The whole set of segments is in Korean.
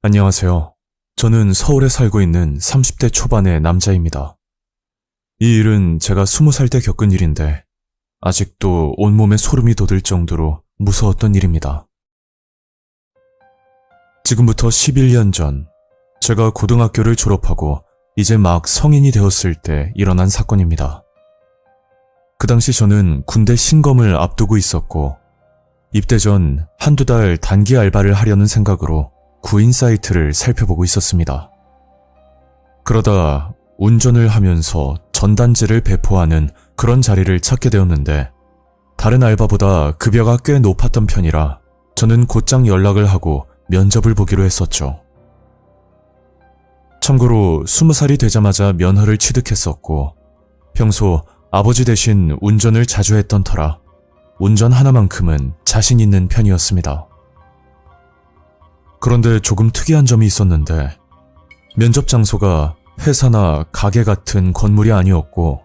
안녕하세요. 저는 서울에 살고 있는 30대 초반의 남자입니다. 이 일은 제가 20살 때 겪은 일인데 아직도 온몸에 소름이 돋을 정도로 무서웠던 일입니다. 지금부터 11년 전, 제가 고등학교를 졸업하고 이제 막 성인이 되었을 때 일어난 사건입니다. 그 당시 저는 군대 신검을 앞두고 있었고 입대 전 한두 달 단기 알바를 하려는 생각으로 구인 사이트를 살펴보고 있었습니다. 그러다 운전을 하면서 전단지를 배포하는 그런 자리를 찾게 되었는데 다른 알바보다 급여가 꽤 높았던 편이라 저는 곧장 연락을 하고 면접을 보기로 했었죠. 참고로 20살이 되자마자 면허를 취득했었고 평소 아버지 대신 운전을 자주 했던 터라 운전 하나만큼은 자신 있는 편이었습니다. 그런데 조금 특이한 점이 있었는데 면접 장소가 회사나 가게 같은 건물이 아니었고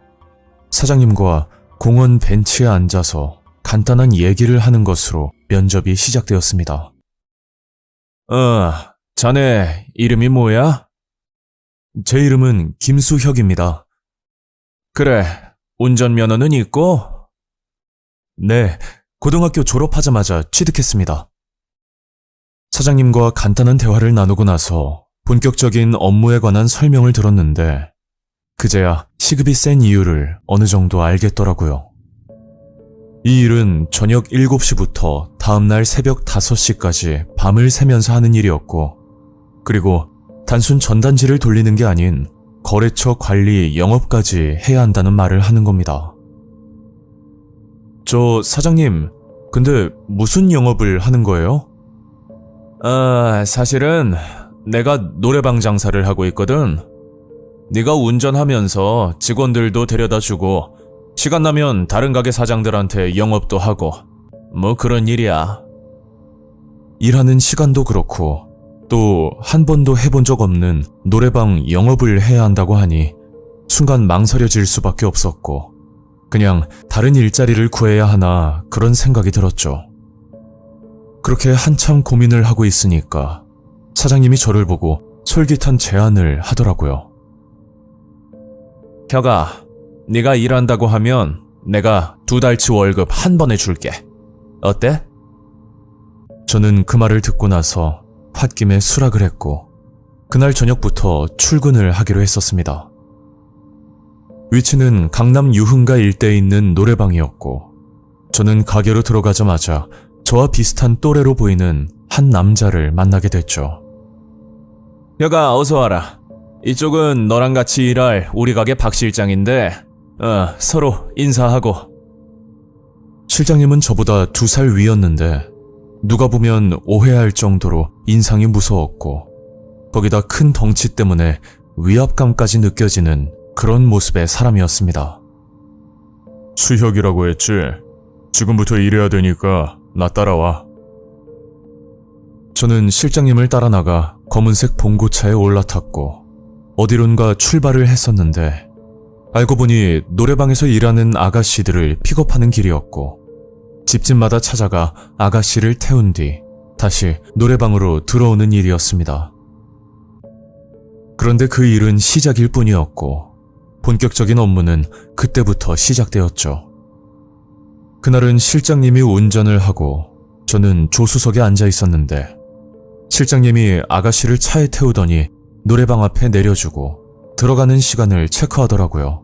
사장님과 공원 벤치에 앉아서 간단한 얘기를 하는 것으로 면접이 시작되었습니다. 자네 이름이 뭐야? 제 이름은 김수혁입니다. 그래, 운전면허는 있고? 네, 고등학교 졸업하자마자 취득했습니다. 사장님과 간단한 대화를 나누고 나서 본격적인 업무에 관한 설명을 들었는데 그제야 시급이 센 이유를 어느 정도 알겠더라고요. 이 일은 저녁 7시부터 다음날 새벽 5시까지 밤을 새면서 하는 일이었고 그리고 단순 전단지를 돌리는 게 아닌 거래처 관리 영업까지 해야 한다는 말을 하는 겁니다. 저 사장님, 근데 무슨 영업을 하는 거예요? 사실은 내가 노래방 장사를 하고 있거든. 네가 운전하면서 직원들도 데려다주고 시간 나면 다른 가게 사장들한테 영업도 하고 뭐 그런 일이야. 일하는 시간도 그렇고 또 한 번도 해본 적 없는 노래방 영업을 해야 한다고 하니 순간 망설여질 수밖에 없었고 그냥 다른 일자리를 구해야 하나 그런 생각이 들었죠. 그렇게 한참 고민을 하고 있으니까 사장님이 저를 보고 솔깃한 제안을 하더라고요. 혁아, 네가 일한다고 하면 내가 2달치 월급 한 번에 줄게. 어때? 저는 그 말을 듣고 나서 홧김에 수락을 했고 그날 저녁부터 출근을 하기로 했었습니다. 위치는 강남 유흥가 일대에 있는 노래방이었고 저는 가게로 들어가자마자 저와 비슷한 또래로 보이는 한 남자를 만나게 됐죠. 혁아, 어서 와라. 이쪽은 너랑 같이 일할 우리 가게 박 실장인데 서로 인사하고. 실장님은 저보다 2살 위였는데 누가 보면 오해할 정도로 인상이 무서웠고 거기다 큰 덩치 때문에 위압감까지 느껴지는 그런 모습의 사람이었습니다. 수혁이라고 했지? 지금부터 일해야 되니까 나 따라와. 저는 실장님을 따라 나가 검은색 봉고차에 올라탔고 어디론가 출발을 했었는데 알고 보니 노래방에서 일하는 아가씨들을 픽업하는 길이었고 집집마다 찾아가 아가씨를 태운 뒤 다시 노래방으로 들어오는 일이었습니다. 그런데 그 일은 시작일 뿐이었고 본격적인 업무는 그때부터 시작되었죠. 그날은 실장님이 운전을 하고 저는 조수석에 앉아 있었는데 실장님이 아가씨를 차에 태우더니 노래방 앞에 내려주고 들어가는 시간을 체크하더라고요.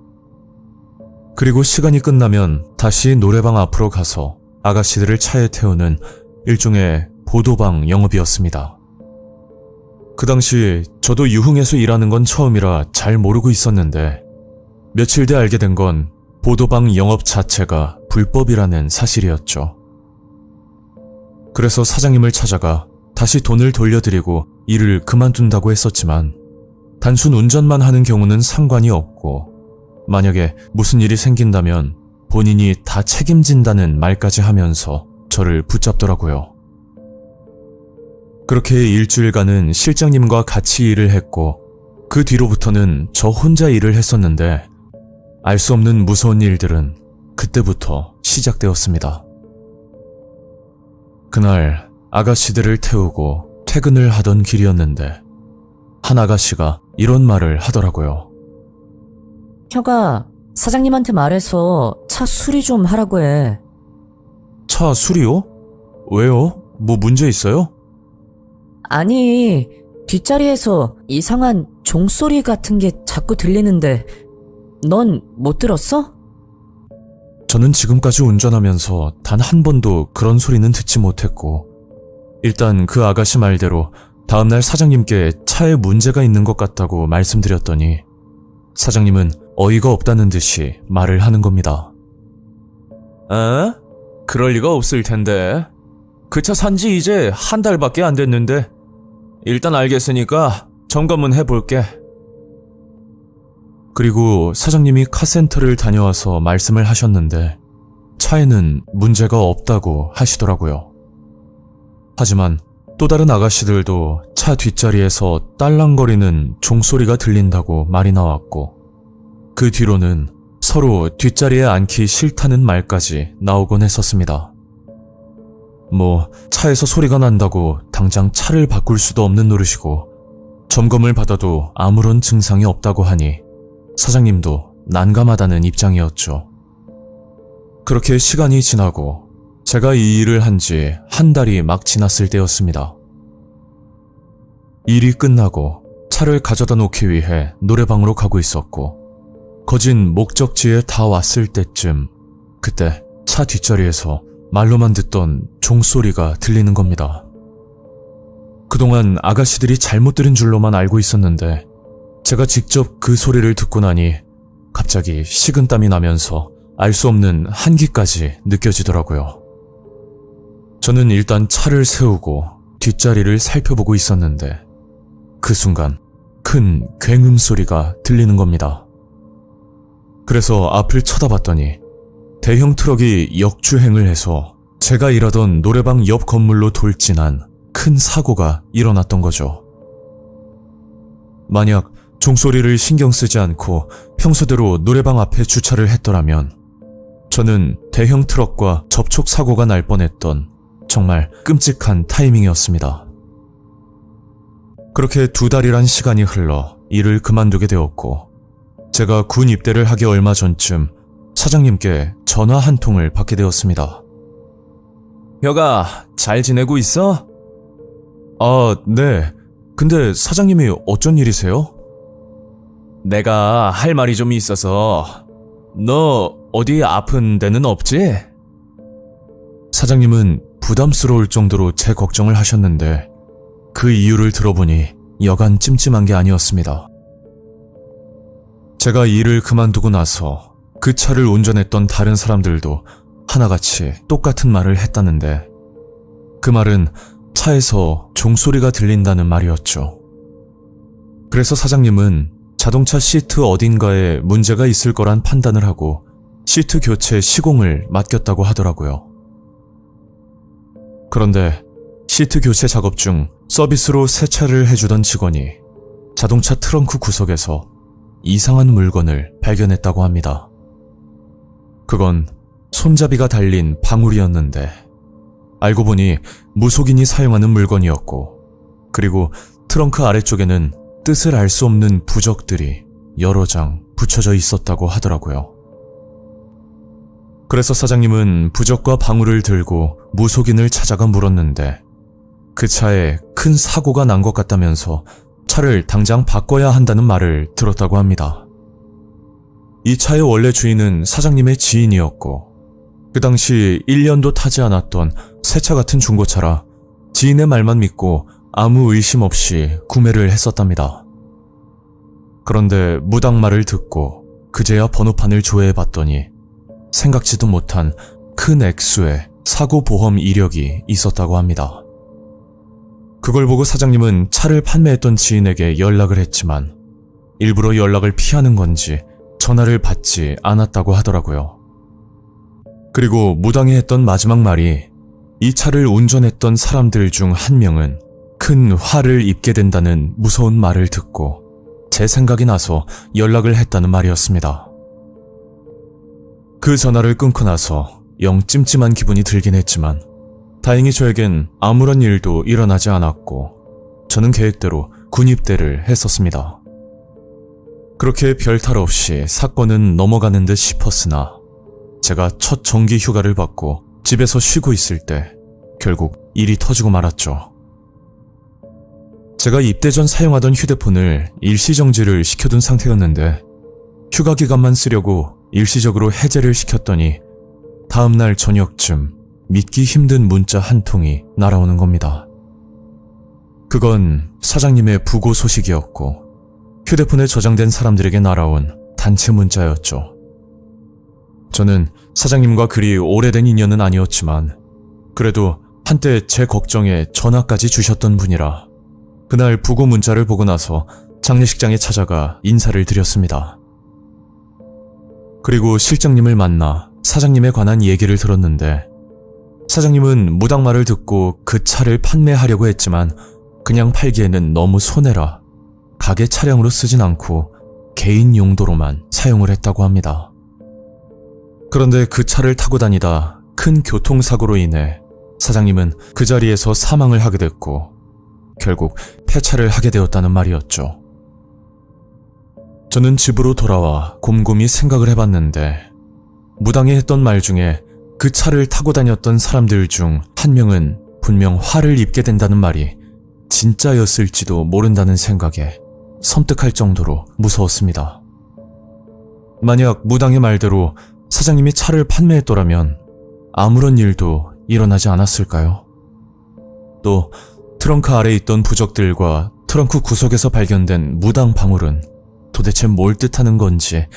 그리고 시간이 끝나면 다시 노래방 앞으로 가서 아가씨들을 차에 태우는 일종의 보도방 영업이었습니다. 그 당시 저도 유흥에서 일하는 건 처음이라 잘 모르고 있었는데 며칠 뒤 알게 된 건 보도방 영업 자체가 불법이라는 사실이었죠. 그래서 사장님을 찾아가 다시 돈을 돌려드리고 일을 그만둔다고 했었지만 단순 운전만 하는 경우는 상관이 없고 만약에 무슨 일이 생긴다면 본인이 다 책임진다는 말까지 하면서 저를 붙잡더라고요. 그렇게 일주일간은 실장님과 같이 일을 했고 그 뒤로부터는 저 혼자 일을 했었는데 알 수 없는 무서운 일들은 그때부터 시작되었습니다. 그날 아가씨들을 태우고 퇴근을 하던 길이었는데 한 아가씨가 이런 말을 하더라고요. 혀가 사장님한테 말해서 차 수리 좀 하라고 해. 차 수리요? 왜요? 뭐 문제 있어요? 아니, 뒷자리에서 이상한 종소리 같은 게 자꾸 들리는데 넌 못 들었어? 저는 지금까지 운전하면서 단 한 번도 그런 소리는 듣지 못했고, 일단 그 아가씨 말대로 다음날 사장님께 차에 문제가 있는 것 같다고 말씀드렸더니 사장님은 어이가 없다는 듯이 말을 하는 겁니다. 에? 그럴 리가 없을 텐데. 그 차 산지 이제 한 달밖에 안 됐는데. 일단 알겠으니까 점검은 해볼게. 그리고 사장님이 카센터를 다녀와서 말씀을 하셨는데 차에는 문제가 없다고 하시더라고요. 하지만 또 다른 아가씨들도 차 뒷자리에서 딸랑거리는 종소리가 들린다고 말이 나왔고, 그 뒤로는 서로 뒷자리에 앉기 싫다는 말까지 나오곤 했었습니다. 차에서 소리가 난다고 당장 차를 바꿀 수도 없는 노릇이고, 점검을 받아도 아무런 증상이 없다고 하니 사장님도 난감하다는 입장이었죠. 그렇게 시간이 지나고 제가 이 일을 한 지 한 달이 막 지났을 때였습니다. 일이 끝나고 차를 가져다 놓기 위해 노래방으로 가고 있었고, 거진 목적지에 다 왔을 때쯤 그때 차 뒷자리에서 말로만 듣던 종소리가 들리는 겁니다. 그동안 아가씨들이 잘못 들은 줄로만 알고 있었는데 제가 직접 그 소리를 듣고 나니 갑자기 식은땀이 나면서 알 수 없는 한기까지 느껴지더라고요. 저는 일단 차를 세우고 뒷자리를 살펴보고 있었는데 그 순간 큰 굉음 소리가 들리는 겁니다. 그래서 앞을 쳐다봤더니 대형 트럭이 역주행을 해서 제가 일하던 노래방 옆 건물로 돌진한 큰 사고가 일어났던 거죠. 만약 종소리를 신경 쓰지 않고 평소대로 노래방 앞에 주차를 했더라면 저는 대형 트럭과 접촉 사고가 날 뻔했던 정말 끔찍한 타이밍이었습니다. 그렇게 2달이란 시간이 흘러 일을 그만두게 되었고, 제가 군 입대를 하기 얼마 전쯤 사장님께 전화 한 통을 받게 되었습니다. 혁아, 잘 지내고 있어? 아, 네. 근데 사장님이 어쩐 일이세요? 내가 할 말이 좀 있어서. 너 어디 아픈 데는 없지? 사장님은 부담스러울 정도로 제 걱정을 하셨는데 그 이유를 들어보니 여간 찜찜한 게 아니었습니다. 제가 일을 그만두고 나서 그 차를 운전했던 다른 사람들도 하나같이 똑같은 말을 했다는데, 그 말은 차에서 종소리가 들린다는 말이었죠. 그래서 사장님은 자동차 시트 어딘가에 문제가 있을 거란 판단을 하고 시트 교체 시공을 맡겼다고 하더라고요. 그런데 시트 교체 작업 중 서비스로 세차를 해주던 직원이 자동차 트렁크 구석에서 이상한 물건을 발견했다고 합니다. 그건 손잡이가 달린 방울이었는데 알고 보니 무속인이 사용하는 물건이었고, 그리고 트렁크 아래쪽에는 뜻을 알 수 없는 부적들이 여러 장 붙여져 있었다고 하더라고요. 그래서 사장님은 부적과 방울을 들고 무속인을 찾아가 물었는데 그 차에 큰 사고가 난 것 같다면서 차를 당장 바꿔야 한다는 말을 들었다고 합니다. 이 차의 원래 주인은 사장님의 지인이었고, 그 당시 1년도 타지 않았던 새 차 같은 중고차라 지인의 말만 믿고 아무 의심 없이 구매를 했었답니다. 그런데 무당말을 듣고 그제야 번호판을 조회해봤더니 생각지도 못한 큰 액수의 사고 보험 이력이 있었다고 합니다. 그걸 보고 사장님은 차를 판매했던 지인에게 연락을 했지만 일부러 연락을 피하는 건지 전화를 받지 않았다고 하더라고요. 그리고 무당이 했던 마지막 말이 이 차를 운전했던 사람들 중 한 명은 큰 화를 입게 된다는 무서운 말을 듣고 제 생각이 나서 연락을 했다는 말이었습니다. 그 전화를 끊고 나서 영 찜찜한 기분이 들긴 했지만 다행히 저에겐 아무런 일도 일어나지 않았고 저는 계획대로 군입대를 했었습니다. 그렇게 별탈 없이 사건은 넘어가는 듯 싶었으나 제가 첫 정기 휴가를 받고 집에서 쉬고 있을 때 결국 일이 터지고 말았죠. 제가 입대 전 사용하던 휴대폰을 일시정지를 시켜둔 상태였는데 휴가 기간만 쓰려고 일시적으로 해제를 시켰더니 다음날 저녁쯤 믿기 힘든 문자 한 통이 날아오는 겁니다. 그건 사장님의 부고 소식이었고 휴대폰에 저장된 사람들에게 날아온 단체 문자였죠. 저는 사장님과 그리 오래된 인연은 아니었지만 그래도 한때 제 걱정에 전화까지 주셨던 분이라 그날 부고 문자를 보고 나서 장례식장에 찾아가 인사를 드렸습니다. 그리고 실장님을 만나 사장님에 관한 얘기를 들었는데 사장님은 무당말을 듣고 그 차를 판매하려고 했지만 그냥 팔기에는 너무 손해라 가게 차량으로 쓰진 않고 개인 용도로만 사용을 했다고 합니다. 그런데 그 차를 타고 다니다 큰 교통사고로 인해 사장님은 그 자리에서 사망을 하게 됐고 결국 폐차를 하게 되었다는 말이었죠. 저는 집으로 돌아와 곰곰이 생각을 해봤는데 무당이 했던 말 중에 그 차를 타고 다녔던 사람들 중 한 명은 분명 화를 입게 된다는 말이 진짜였을지도 모른다는 생각에 섬뜩할 정도로 무서웠습니다. 만약 무당의 말대로 사장님이 차를 판매했더라면 아무런 일도 일어나지 않았을까요? 또 트렁크 아래에 있던 부적들과 트렁크 구석에서 발견된 무당 방울은 도대체 뭘 뜻하는 건지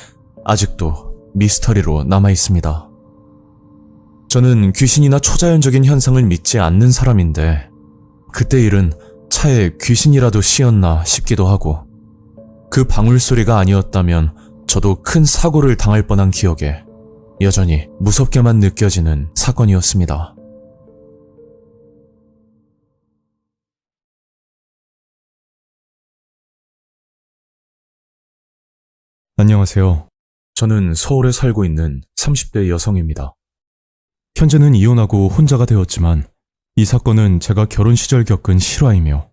아직도 미스터리로 남아있습니다. 저는 귀신이나 초자연적인 현상을 믿지 않는 사람인데 그때 일은 차에 귀신이라도 씌었나 싶기도 하고 그 방울 소리가 아니었다면 저도 큰 사고를 당할 뻔한 기억에 여전히 무섭게만 느껴지는 사건이었습니다. 안녕하세요. 저는 서울에 살고 있는 30대 여성입니다. 현재는 이혼하고 혼자가 되었지만 이 사건은 제가 결혼 시절 겪은 실화이며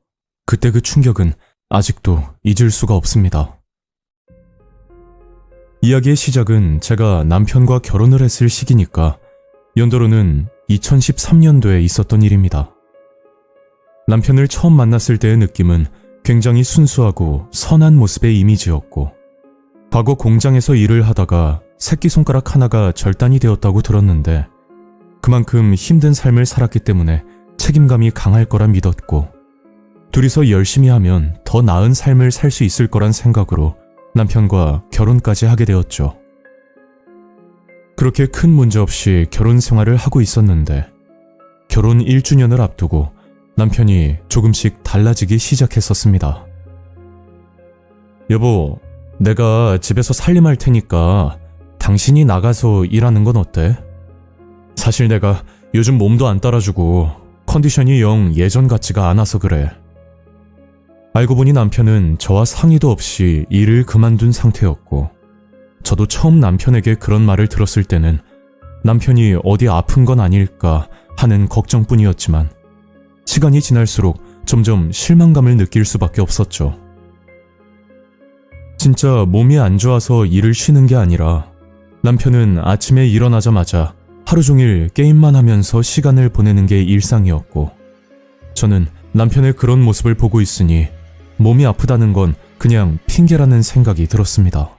그때 그 충격은 아직도 잊을 수가 없습니다. 이야기의 시작은 제가 남편과 결혼을 했을 시기니까 연도로는 2013년도에 있었던 일입니다. 남편을 처음 만났을 때의 느낌은 굉장히 순수하고 선한 모습의 이미지였고 과거 공장에서 일을 하다가 새끼손가락 하나가 절단이 되었다고 들었는데 그만큼 힘든 삶을 살았기 때문에 책임감이 강할 거라 믿었고 둘이서 열심히 하면 더 나은 삶을 살 수 있을 거란 생각으로 남편과 결혼까지 하게 되었죠. 그렇게 큰 문제 없이 결혼 생활을 하고 있었는데 결혼 1주년을 앞두고 남편이 조금씩 달라지기 시작했었습니다. 여보, 내가 집에서 살림할 테니까 당신이 나가서 일하는 건 어때? 사실 내가 요즘 몸도 안 따라주고 컨디션이 영 예전 같지가 않아서 그래. 알고 보니 남편은 저와 상의도 없이 일을 그만둔 상태였고 저도 처음 남편에게 그런 말을 들었을 때는 남편이 어디 아픈 건 아닐까 하는 걱정뿐이었지만 시간이 지날수록 점점 실망감을 느낄 수밖에 없었죠. 진짜 몸이 안 좋아서 일을 쉬는 게 아니라 남편은 아침에 일어나자마자 하루 종일 게임만 하면서 시간을 보내는 게 일상이었고 저는 남편의 그런 모습을 보고 있으니 몸이 아프다는 건 그냥 핑계라는 생각이 들었습니다.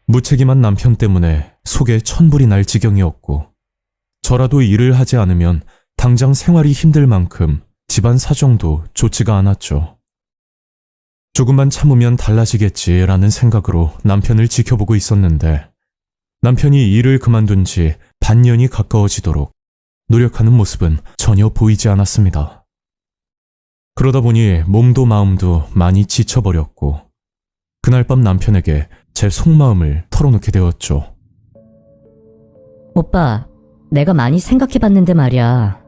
무책임한 남편 때문에 속에 천불이 날 지경이었고 저라도 일을 하지 않으면 당장 생활이 힘들 만큼 집안 사정도 좋지가 않았죠. 조금만 참으면 달라지겠지라는 생각으로 남편을 지켜보고 있었는데 남편이 일을 그만둔 지 반년이 가까워지도록 노력하는 모습은 전혀 보이지 않았습니다. 그러다 보니 몸도 마음도 많이 지쳐버렸고 그날 밤 남편에게 제 속마음을 털어놓게 되었죠. 오빠, 내가 많이 생각해봤는데 말이야.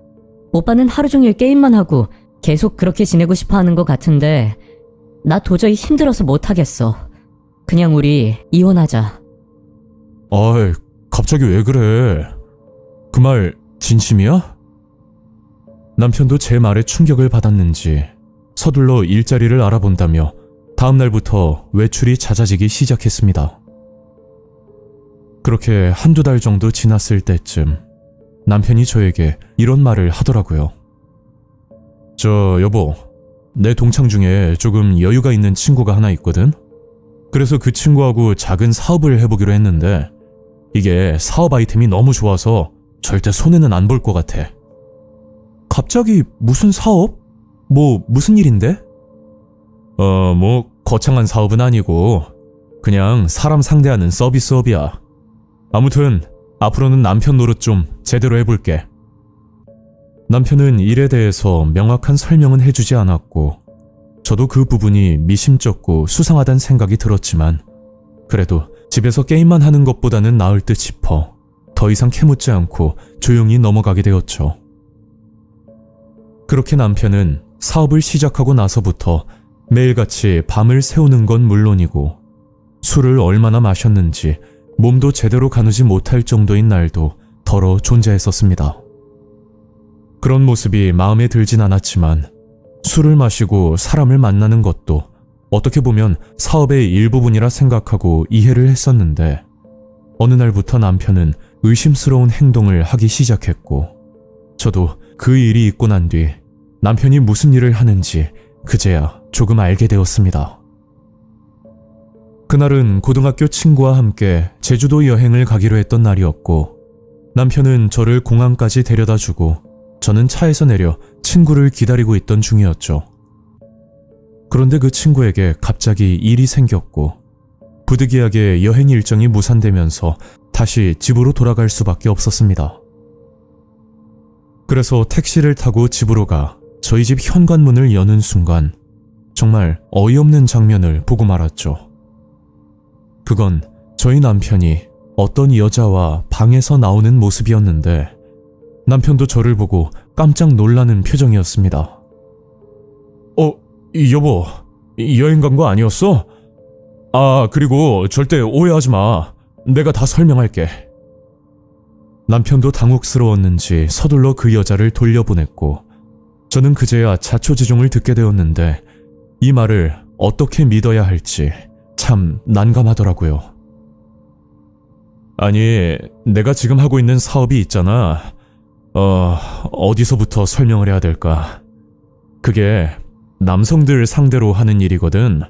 오빠는 하루 종일 게임만 하고 계속 그렇게 지내고 싶어 하는 것 같은데 나 도저히 힘들어서 못하겠어. 그냥 우리 이혼하자. 아이, 갑자기 왜 그래? 그 말 진심이야? 남편도 제 말에 충격을 받았는지 서둘러 일자리를 알아본다며 다음 날부터 외출이 잦아지기 시작했습니다. 그렇게 한두 달 정도 지났을 때쯤 남편이 저에게 이런 말을 하더라고요. 여보, 내 동창 중에 조금 여유가 있는 친구가 하나 있거든? 그래서 그 친구하고 작은 사업을 해보기로 했는데 이게 사업 아이템이 너무 좋아서 절대 손해는 안 볼 것 같아. 갑자기 무슨 사업? 무슨 일인데? 거창한 사업은 아니고 그냥 사람 상대하는 서비스업이야. 아무튼 앞으로는 남편 노릇 좀 제대로 해볼게. 남편은 일에 대해서 명확한 설명은 해주지 않았고 저도 그 부분이 미심쩍고 수상하단 생각이 들었지만 그래도 집에서 게임만 하는 것보다는 나을 듯 싶어 더 이상 캐묻지 않고 조용히 넘어가게 되었죠. 그렇게 남편은 사업을 시작하고 나서부터 매일같이 밤을 새우는 건 물론이고 술을 얼마나 마셨는지 몸도 제대로 가누지 못할 정도인 날도 더러 존재했었습니다. 그런 모습이 마음에 들진 않았지만 술을 마시고 사람을 만나는 것도 어떻게 보면 사업의 일부분이라 생각하고 이해를 했었는데 어느 날부터 남편은 의심스러운 행동을 하기 시작했고 저도 그 일이 있고 난 뒤 남편이 무슨 일을 하는지 그제야 조금 알게 되었습니다. 그날은 고등학교 친구와 함께 제주도 여행을 가기로 했던 날이었고 남편은 저를 공항까지 데려다주고 저는 차에서 내려 친구를 기다리고 있던 중이었죠. 그런데 그 친구에게 갑자기 일이 생겼고 부득이하게 여행 일정이 무산되면서 다시 집으로 돌아갈 수밖에 없었습니다. 그래서 택시를 타고 집으로 가 저희 집 현관문을 여는 순간 정말 어이없는 장면을 보고 말았죠. 그건 저희 남편이 어떤 여자와 방에서 나오는 모습이었는데 남편도 저를 보고 깜짝 놀라는 표정이었습니다. 여보, 여행 간 거 아니었어? 그리고 절대 오해하지 마. 내가 다 설명할게. 남편도 당혹스러웠는지 서둘러 그 여자를 돌려보냈고 저는 그제야 자초지종을 듣게 되었는데 이 말을 어떻게 믿어야 할지 참 난감하더라고요. 아니, 내가 지금 하고 있는 사업이 있잖아. 어디서부터 설명을 해야 될까? 그게 남성들 상대로 하는 일이거든.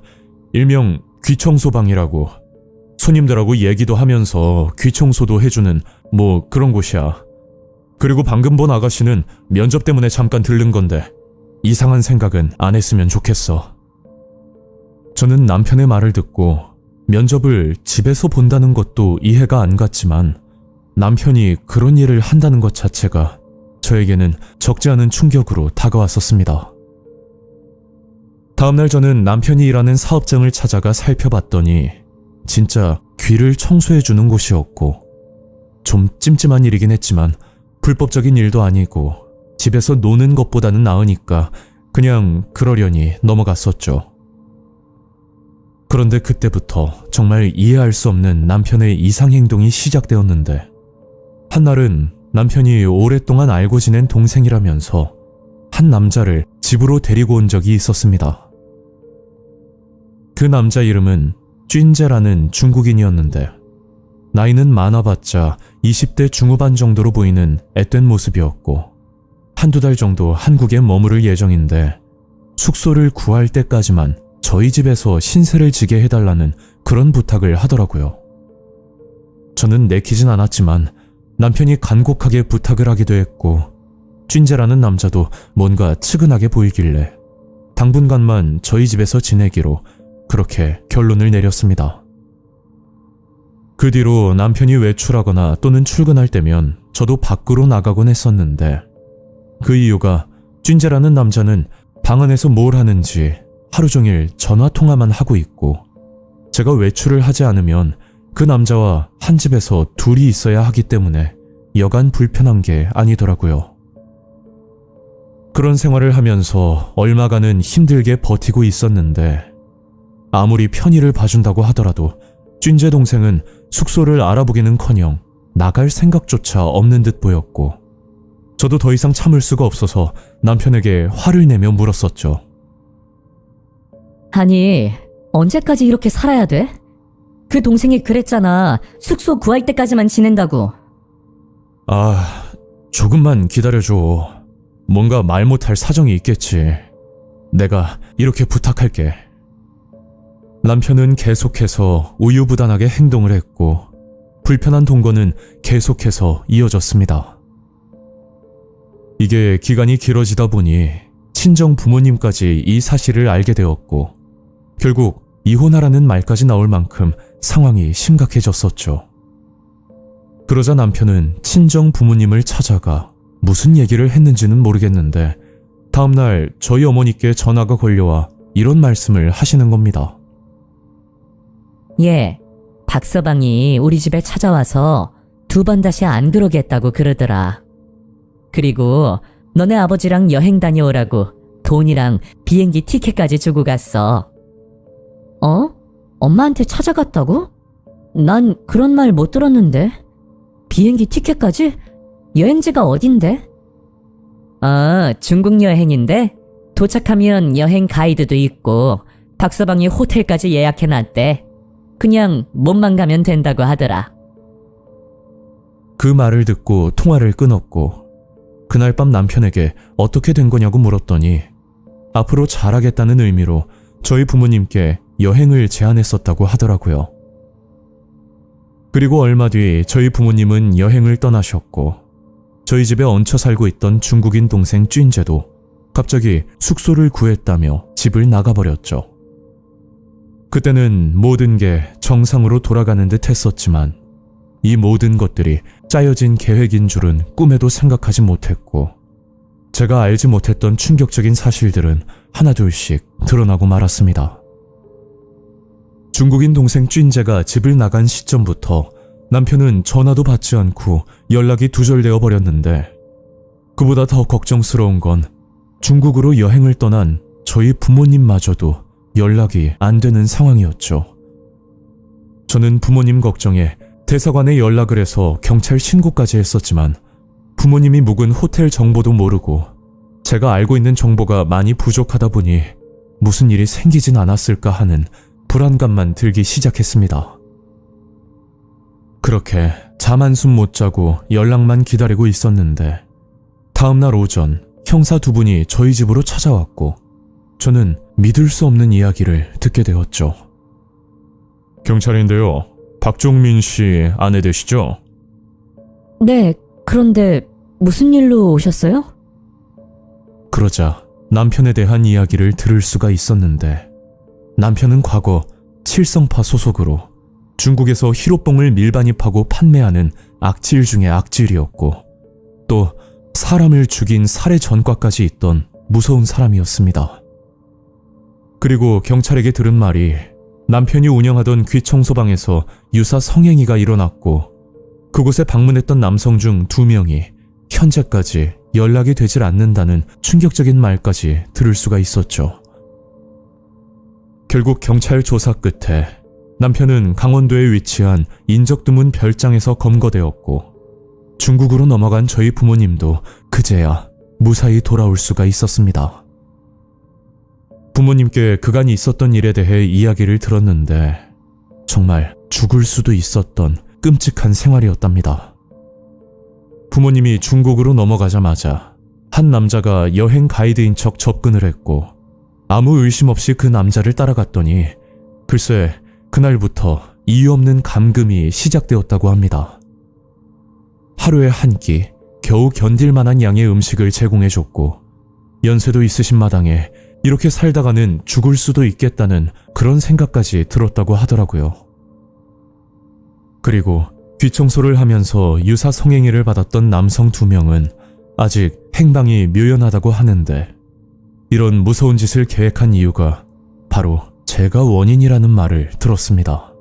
일명 귀청소방이라고. 손님들하고 얘기도 하면서 귀청소도 해주는 그런 곳이야. 그리고 방금 본 아가씨는 면접 때문에 잠깐 들른 건데 이상한 생각은 안 했으면 좋겠어. 저는 남편의 말을 듣고 면접을 집에서 본다는 것도 이해가 안 갔지만 남편이 그런 일을 한다는 것 자체가 저에게는 적지 않은 충격으로 다가왔었습니다. 다음날 저는 남편이 일하는 사업장을 찾아가 살펴봤더니 진짜 귀를 청소해주는 곳이었고 좀 찜찜한 일이긴 했지만 불법적인 일도 아니고 집에서 노는 것보다는 나으니까 그냥 그러려니 넘어갔었죠. 그런데 그때부터 정말 이해할 수 없는 남편의 이상행동이 시작되었는데 한날은 남편이 오랫동안 알고 지낸 동생이라면서 한 남자를 집으로 데리고 온 적이 있었습니다. 그 남자 이름은 쥔제라는 중국인이었는데 나이는 많아봤자 20대 중후반 정도로 보이는 앳된 모습이었고 한두 달 정도 한국에 머무를 예정인데 숙소를 구할 때까지만 저희 집에서 신세를 지게 해달라는 그런 부탁을 하더라고요. 저는 내키진 않았지만 남편이 간곡하게 부탁을 하기도 했고 쥔제라는 남자도 뭔가 측은하게 보이길래 당분간만 저희 집에서 지내기로 그렇게 결론을 내렸습니다. 그 뒤로 남편이 외출하거나 또는 출근할 때면 저도 밖으로 나가곤 했었는데 그 이유가 쥔제라는 남자는 방 안에서 뭘 하는지 하루 종일 전화통화만 하고 있고 제가 외출을 하지 않으면 그 남자와 한 집에서 둘이 있어야 하기 때문에 여간 불편한 게 아니더라고요. 그런 생활을 하면서 얼마간은 힘들게 버티고 있었는데 아무리 편의를 봐준다고 하더라도 쥔제 동생은 숙소를 알아보기는커녕 나갈 생각조차 없는 듯 보였고 저도 더 이상 참을 수가 없어서 남편에게 화를 내며 물었었죠. 아니, 언제까지 이렇게 살아야 돼? 그 동생이 그랬잖아. 숙소 구할 때까지만 지낸다고. 아, 조금만 기다려줘. 뭔가 말 못할 사정이 있겠지. 내가 이렇게 부탁할게. 남편은 계속해서 우유부단하게 행동을 했고 불편한 동거는 계속해서 이어졌습니다. 이게 기간이 길어지다 보니 친정 부모님까지 이 사실을 알게 되었고 결국 이혼하라는 말까지 나올 만큼 상황이 심각해졌었죠. 그러자 남편은 친정 부모님을 찾아가 무슨 얘기를 했는지는 모르겠는데 다음날 저희 어머니께 전화가 걸려와 이런 말씀을 하시는 겁니다. 예, 박서방이 우리 집에 찾아와서 2번 다시 안 그러겠다고 그러더라. 그리고 너네 아버지랑 여행 다녀오라고 돈이랑 비행기 티켓까지 주고 갔어. 어? 엄마한테 찾아갔다고? 난 그런 말 못 들었는데. 비행기 티켓까지? 여행지가 어딘데? 중국 여행인데 도착하면 여행 가이드도 있고 박서방이 호텔까지 예약해놨대. 그냥 몸만 가면 된다고 하더라. 그 말을 듣고 통화를 끊었고 그날 밤 남편에게 어떻게 된 거냐고 물었더니 앞으로 잘하겠다는 의미로 저희 부모님께 여행을 제안했었다고 하더라고요. 그리고 얼마 뒤 저희 부모님은 여행을 떠나셨고 저희 집에 얹혀 살고 있던 중국인 동생 쭌제도 갑자기 숙소를 구했다며 집을 나가버렸죠. 그때는 모든 게 정상으로 돌아가는 듯 했었지만 이 모든 것들이 짜여진 계획인 줄은 꿈에도 생각하지 못했고 제가 알지 못했던 충격적인 사실들은 하나둘씩 드러나고 말았습니다. 중국인 동생 쭌제가 집을 나간 시점부터 남편은 전화도 받지 않고 연락이 두절되어 버렸는데 그보다 더 걱정스러운 건 중국으로 여행을 떠난 저희 부모님마저도 연락이 안 되는 상황이었죠. 저는 부모님 걱정에 대사관에 연락을 해서 경찰 신고까지 했었지만 부모님이 묵은 호텔 정보도 모르고 제가 알고 있는 정보가 많이 부족하다 보니 무슨 일이 생기진 않았을까 하는 불안감만 들기 시작했습니다. 그렇게 잠 한숨 못 자고 연락만 기다리고 있었는데 다음날 오전 형사 2분이 저희 집으로 찾아왔고 저는 믿을 수 없는 이야기를 듣게 되었죠. 경찰인데요. 박종민 씨 아내 되시죠? 네, 그런데 무슨 일로 오셨어요? 그러자 남편에 대한 이야기를 들을 수가 있었는데 남편은 과거 칠성파 소속으로 중국에서 히로뽕을 밀반입하고 판매하는 악질 중의 악질이었고 또 사람을 죽인 살해 전과까지 있던 무서운 사람이었습니다. 그리고 경찰에게 들은 말이 남편이 운영하던 귀청소방에서 유사 성행위가 일어났고 그곳에 방문했던 남성 중 2명이 현재까지 연락이 되질 않는다는 충격적인 말까지 들을 수가 있었죠. 결국 경찰 조사 끝에 남편은 강원도에 위치한 인적드문 별장에서 검거되었고 중국으로 넘어간 저희 부모님도 그제야 무사히 돌아올 수가 있었습니다. 부모님께 그간 있었던 일에 대해 이야기를 들었는데 정말 죽을 수도 있었던 끔찍한 생활이었답니다. 부모님이 중국으로 넘어가자마자 한 남자가 여행 가이드인 척 접근을 했고 아무 의심 없이 그 남자를 따라갔더니 글쎄 그날부터 이유 없는 감금이 시작되었다고 합니다. 하루에 한 끼 겨우 견딜 만한 양의 음식을 제공해줬고 연세도 있으신 마당에 이렇게 살다가는 죽을 수도 있겠다는 그런 생각까지 들었다고 하더라고요. 그리고 귀청소를 하면서 유사 성행위를 받았던 남성 2명은 아직 행방이 묘연하다고 하는데 이런 무서운 짓을 계획한 이유가 바로 제가 원인이라는 말을 들었습니다.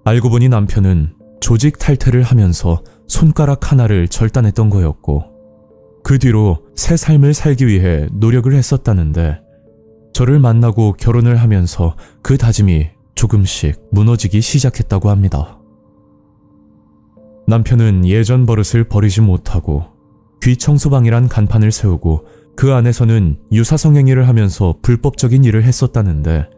알고 보니 남편은 조직 탈퇴를 하면서 손가락 하나를 절단했던 거였고 그 뒤로 새 삶을 살기 위해 노력을 했었다는데 저를 만나고 결혼을 하면서 그 다짐이 조금씩 무너지기 시작했다고 합니다. 남편은 예전 버릇을 버리지 못하고 귀청소방이란 간판을 세우고 그 안에서는 유사성행위를 하면서 불법적인 일을 했었다는데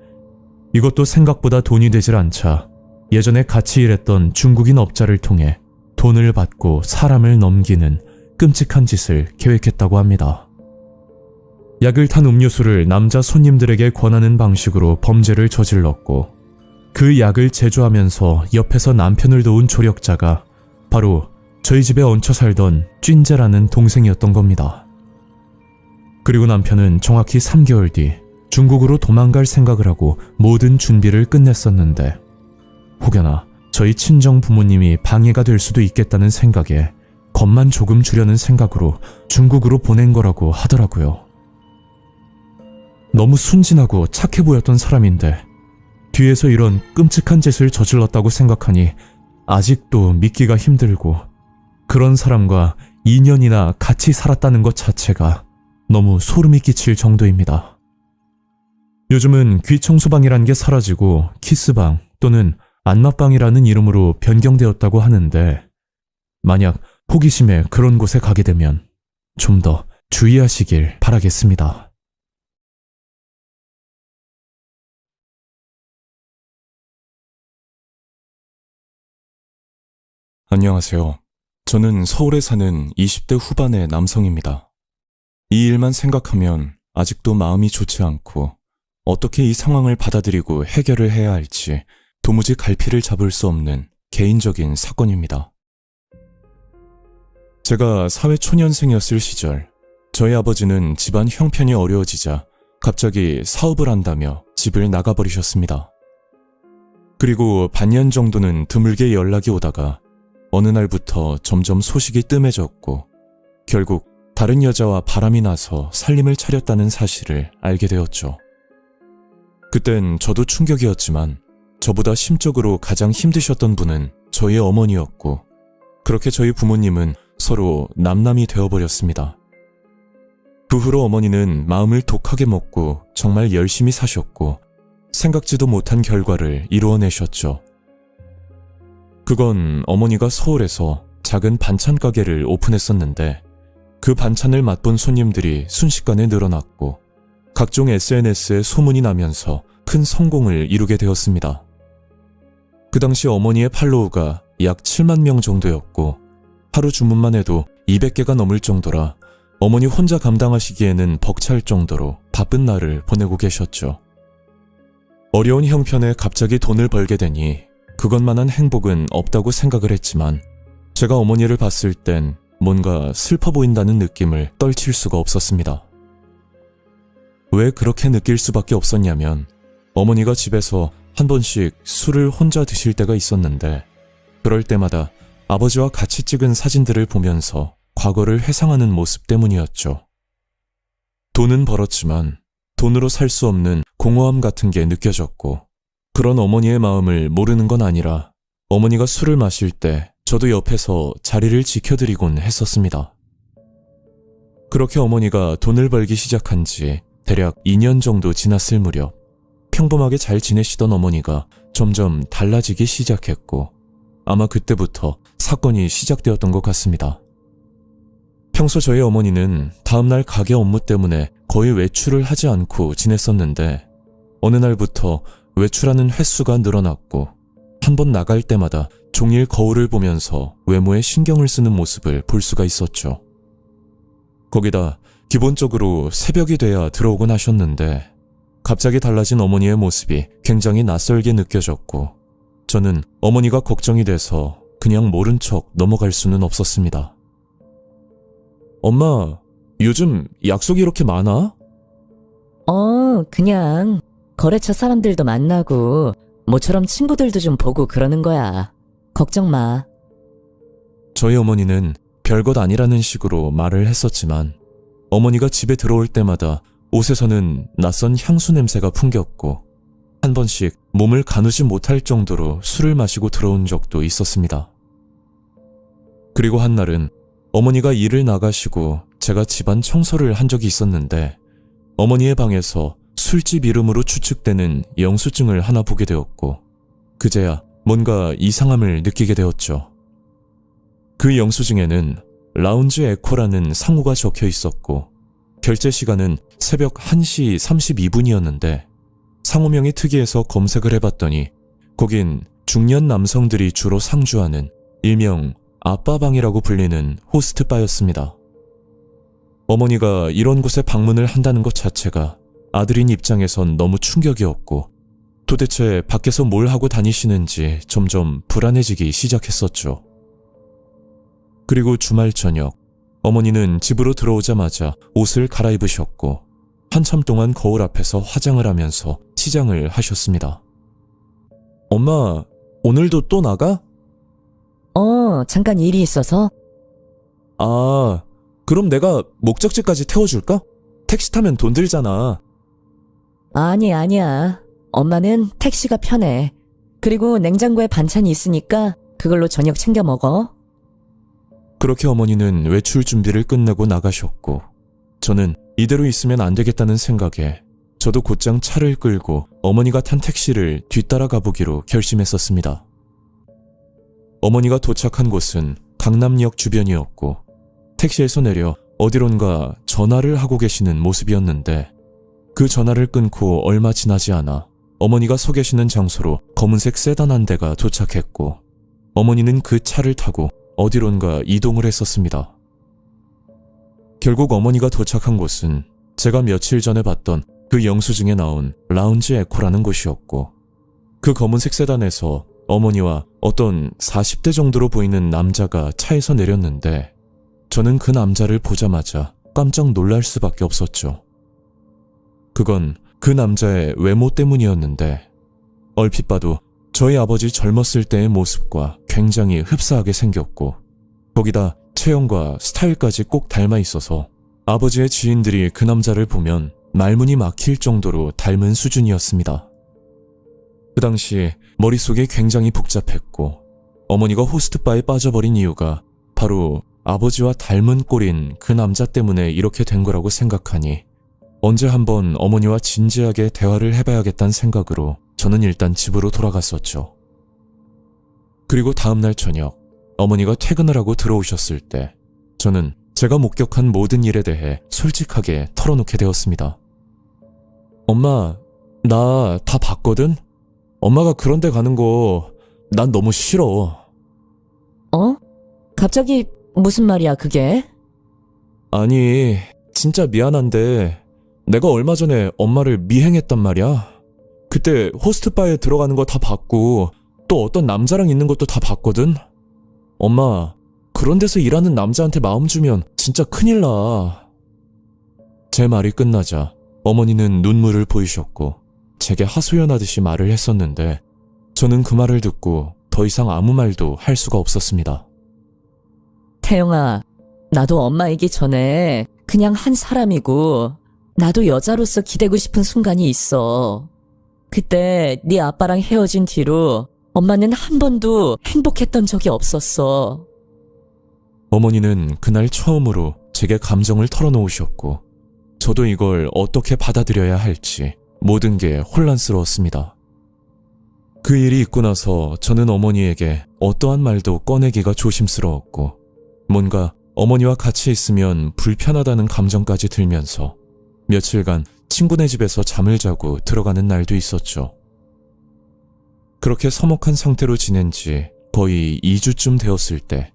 이것도 생각보다 돈이 되질 않자 예전에 같이 일했던 중국인 업자를 통해 돈을 받고 사람을 넘기는 끔찍한 짓을 계획했다고 합니다. 약을 탄 음료수를 남자 손님들에게 권하는 방식으로 범죄를 저질렀고 그 약을 제조하면서 옆에서 남편을 도운 조력자가 바로 저희 집에 얹혀 살던 찐재라는 동생이었던 겁니다. 그리고 남편은 정확히 3개월 뒤 중국으로 도망갈 생각을 하고 모든 준비를 끝냈었는데 혹여나 저희 친정 부모님이 방해가 될 수도 있겠다는 생각에 겁만 조금 주려는 생각으로 중국으로 보낸 거라고 하더라고요. 너무 순진하고 착해 보였던 사람인데 뒤에서 이런 끔찍한 짓을 저질렀다고 생각하니 아직도 믿기가 힘들고 그런 사람과 2년이나 같이 살았다는 것 자체가 너무 소름이 끼칠 정도입니다. 요즘은 귀청소방이란 게 사라지고 키스방 또는 안마방이라는 이름으로 변경되었다고 하는데 만약 호기심에 그런 곳에 가게 되면 좀 더 주의하시길 바라겠습니다. 안녕하세요. 저는 서울에 사는 20대 후반의 남성입니다. 이 일만 생각하면 아직도 마음이 좋지 않고 어떻게 이 상황을 받아들이고 해결을 해야 할지 도무지 갈피를 잡을 수 없는 개인적인 사건입니다. 제가 사회초년생이었을 시절 저희 아버지는 집안 형편이 어려워지자 갑자기 사업을 한다며 집을 나가버리셨습니다. 그리고 반년 정도는 드물게 연락이 오다가 어느 날부터 점점 소식이 뜸해졌고 결국 다른 여자와 바람이 나서 살림을 차렸다는 사실을 알게 되었죠. 그땐 저도 충격이었지만 저보다 심적으로 가장 힘드셨던 분은 저희 어머니였고 그렇게 저희 부모님은 서로 남남이 되어버렸습니다. 그 후로 어머니는 마음을 독하게 먹고 정말 열심히 사셨고 생각지도 못한 결과를 이루어내셨죠. 그건 어머니가 서울에서 작은 반찬 가게를 오픈했었는데 그 반찬을 맛본 손님들이 순식간에 늘어났고 각종 SNS에 소문이 나면서 큰 성공을 이루게 되었습니다. 그 당시 어머니의 팔로우가 약 7만 명 정도였고 하루 주문만 해도 200개가 넘을 정도라 어머니 혼자 감당하시기에는 벅찰 정도로 바쁜 날을 보내고 계셨죠. 어려운 형편에 갑자기 돈을 벌게 되니 그것만한 행복은 없다고 생각을 했지만 제가 어머니를 봤을 땐 뭔가 슬퍼 보인다는 느낌을 떨칠 수가 없었습니다. 왜 그렇게 느낄 수밖에 없었냐면 어머니가 집에서 한 번씩 술을 혼자 드실 때가 있었는데 그럴 때마다 아버지와 같이 찍은 사진들을 보면서 과거를 회상하는 모습 때문이었죠. 돈은 벌었지만 돈으로 살 수 없는 공허함 같은 게 느껴졌고 그런 어머니의 마음을 모르는 건 아니라 어머니가 술을 마실 때 저도 옆에서 자리를 지켜드리곤 했었습니다. 그렇게 어머니가 돈을 벌기 시작한 지 대략 2년 정도 지났을 무렵 평범하게 잘 지내시던 어머니가 점점 달라지기 시작했고 아마 그때부터 사건이 시작되었던 것 같습니다. 평소 저희 어머니는 다음날 가게 업무 때문에 거의 외출을 하지 않고 지냈었는데 어느 날부터 외출하는 횟수가 늘어났고 한 번 나갈 때마다 종일 거울을 보면서 외모에 신경을 쓰는 모습을 볼 수가 있었죠. 거기다 기본적으로 새벽이 돼야 들어오곤 하셨는데 갑자기 달라진 어머니의 모습이 굉장히 낯설게 느껴졌고 저는 어머니가 걱정이 돼서 그냥 모른 척 넘어갈 수는 없었습니다. 엄마, 요즘 약속이 이렇게 많아? 그냥 거래처 사람들도 만나고 모처럼 친구들도 좀 보고 그러는 거야. 걱정 마. 저희 어머니는 별것 아니라는 식으로 말을 했었지만 어머니가 집에 들어올 때마다 옷에서는 낯선 향수 냄새가 풍겼고 한 번씩 몸을 가누지 못할 정도로 술을 마시고 들어온 적도 있었습니다. 그리고 한날은 어머니가 일을 나가시고 제가 집안 청소를 한 적이 있었는데 어머니의 방에서 술집 이름으로 추측되는 영수증을 하나 보게 되었고 그제야 뭔가 이상함을 느끼게 되었죠. 그 영수증에는 라운지 에코라는 상호가 적혀 있었고 결제 시간은 새벽 1시 32분이었는데 상호명이 특이해서 검색을 해봤더니 거긴 중년 남성들이 주로 상주하는 일명 아빠방이라고 불리는 호스트바였습니다. 어머니가 이런 곳에 방문을 한다는 것 자체가 아들인 입장에선 너무 충격이었고 도대체 밖에서 뭘 하고 다니시는지 점점 불안해지기 시작했었죠. 그리고 주말 저녁, 어머니는 집으로 들어오자마자 옷을 갈아입으셨고 한참 동안 거울 앞에서 화장을 하면서 치장을 하셨습니다. 엄마, 오늘도 또 나가? 잠깐 일이 있어서. 아, 그럼 내가 목적지까지 태워줄까? 택시 타면 돈 들잖아. 아니야. 엄마는 택시가 편해. 그리고 냉장고에 반찬이 있으니까 그걸로 저녁 챙겨 먹어. 그렇게 어머니는 외출 준비를 끝내고 나가셨고 저는 이대로 있으면 안 되겠다는 생각에 저도 곧장 차를 끌고 어머니가 탄 택시를 뒤따라 가보기로 결심했었습니다. 어머니가 도착한 곳은 강남역 주변이었고 택시에서 내려 어디론가 전화를 하고 계시는 모습이었는데 그 전화를 끊고 얼마 지나지 않아 어머니가 서 계시는 장소로 검은색 세단 한 대가 도착했고 어머니는 그 차를 타고 어디론가 이동을 했었습니다. 결국 어머니가 도착한 곳은 제가 며칠 전에 봤던 그 영수증에 나온 라운지 에코라는 곳이었고 그 검은색 세단에서 어머니와 어떤 40대 정도로 보이는 남자가 차에서 내렸는데 저는 그 남자를 보자마자 깜짝 놀랄 수밖에 없었죠. 그건 그 남자의 외모 때문이었는데 얼핏 봐도 저희 아버지 젊었을 때의 모습과 굉장히 흡사하게 생겼고 거기다 체형과 스타일까지 꼭 닮아 있어서 아버지의 지인들이 그 남자를 보면 말문이 막힐 정도로 닮은 수준이었습니다. 그 당시 머릿속이 굉장히 복잡했고 어머니가 호스트바에 빠져버린 이유가 바로 아버지와 닮은 꼴인 그 남자 때문에 이렇게 된 거라고 생각하니 언제 한번 어머니와 진지하게 대화를 해봐야겠다는 생각으로 저는 일단 집으로 돌아갔었죠. 그리고 다음날 저녁 어머니가 퇴근을 하고 들어오셨을 때 저는 제가 목격한 모든 일에 대해 솔직하게 털어놓게 되었습니다. 엄마, 나 다 봤거든? 엄마가 그런 데 가는 거 난 너무 싫어. 갑자기 무슨 말이야 그게? 아니, 진짜 미안한데 내가 얼마 전에 엄마를 미행했단 말이야. 그때 호스트바에 들어가는 거 다 봤고 또 어떤 남자랑 있는 것도 다 봤거든? 엄마, 그런 데서 일하는 남자한테 마음 주면 진짜 큰일 나. 제 말이 끝나자 어머니는 눈물을 보이셨고 제게 하소연하듯이 말을 했었는데 저는 그 말을 듣고 더 이상 아무 말도 할 수가 없었습니다. 태영아, 나도 엄마이기 전에 그냥 한 사람이고 나도 여자로서 기대고 싶은 순간이 있어. 그때 네 아빠랑 헤어진 뒤로 엄마는 한 번도 행복했던 적이 없었어. 어머니는 그날 처음으로 제게 감정을 털어놓으셨고 저도 이걸 어떻게 받아들여야 할지 모든 게 혼란스러웠습니다. 그 일이 있고 나서 저는 어머니에게 어떠한 말도 꺼내기가 조심스러웠고 뭔가 어머니와 같이 있으면 불편하다는 감정까지 들면서 며칠간 친구네 집에서 잠을 자고 들어가는 날도 있었죠. 그렇게 서먹한 상태로 지낸 지 거의 2주쯤 되었을 때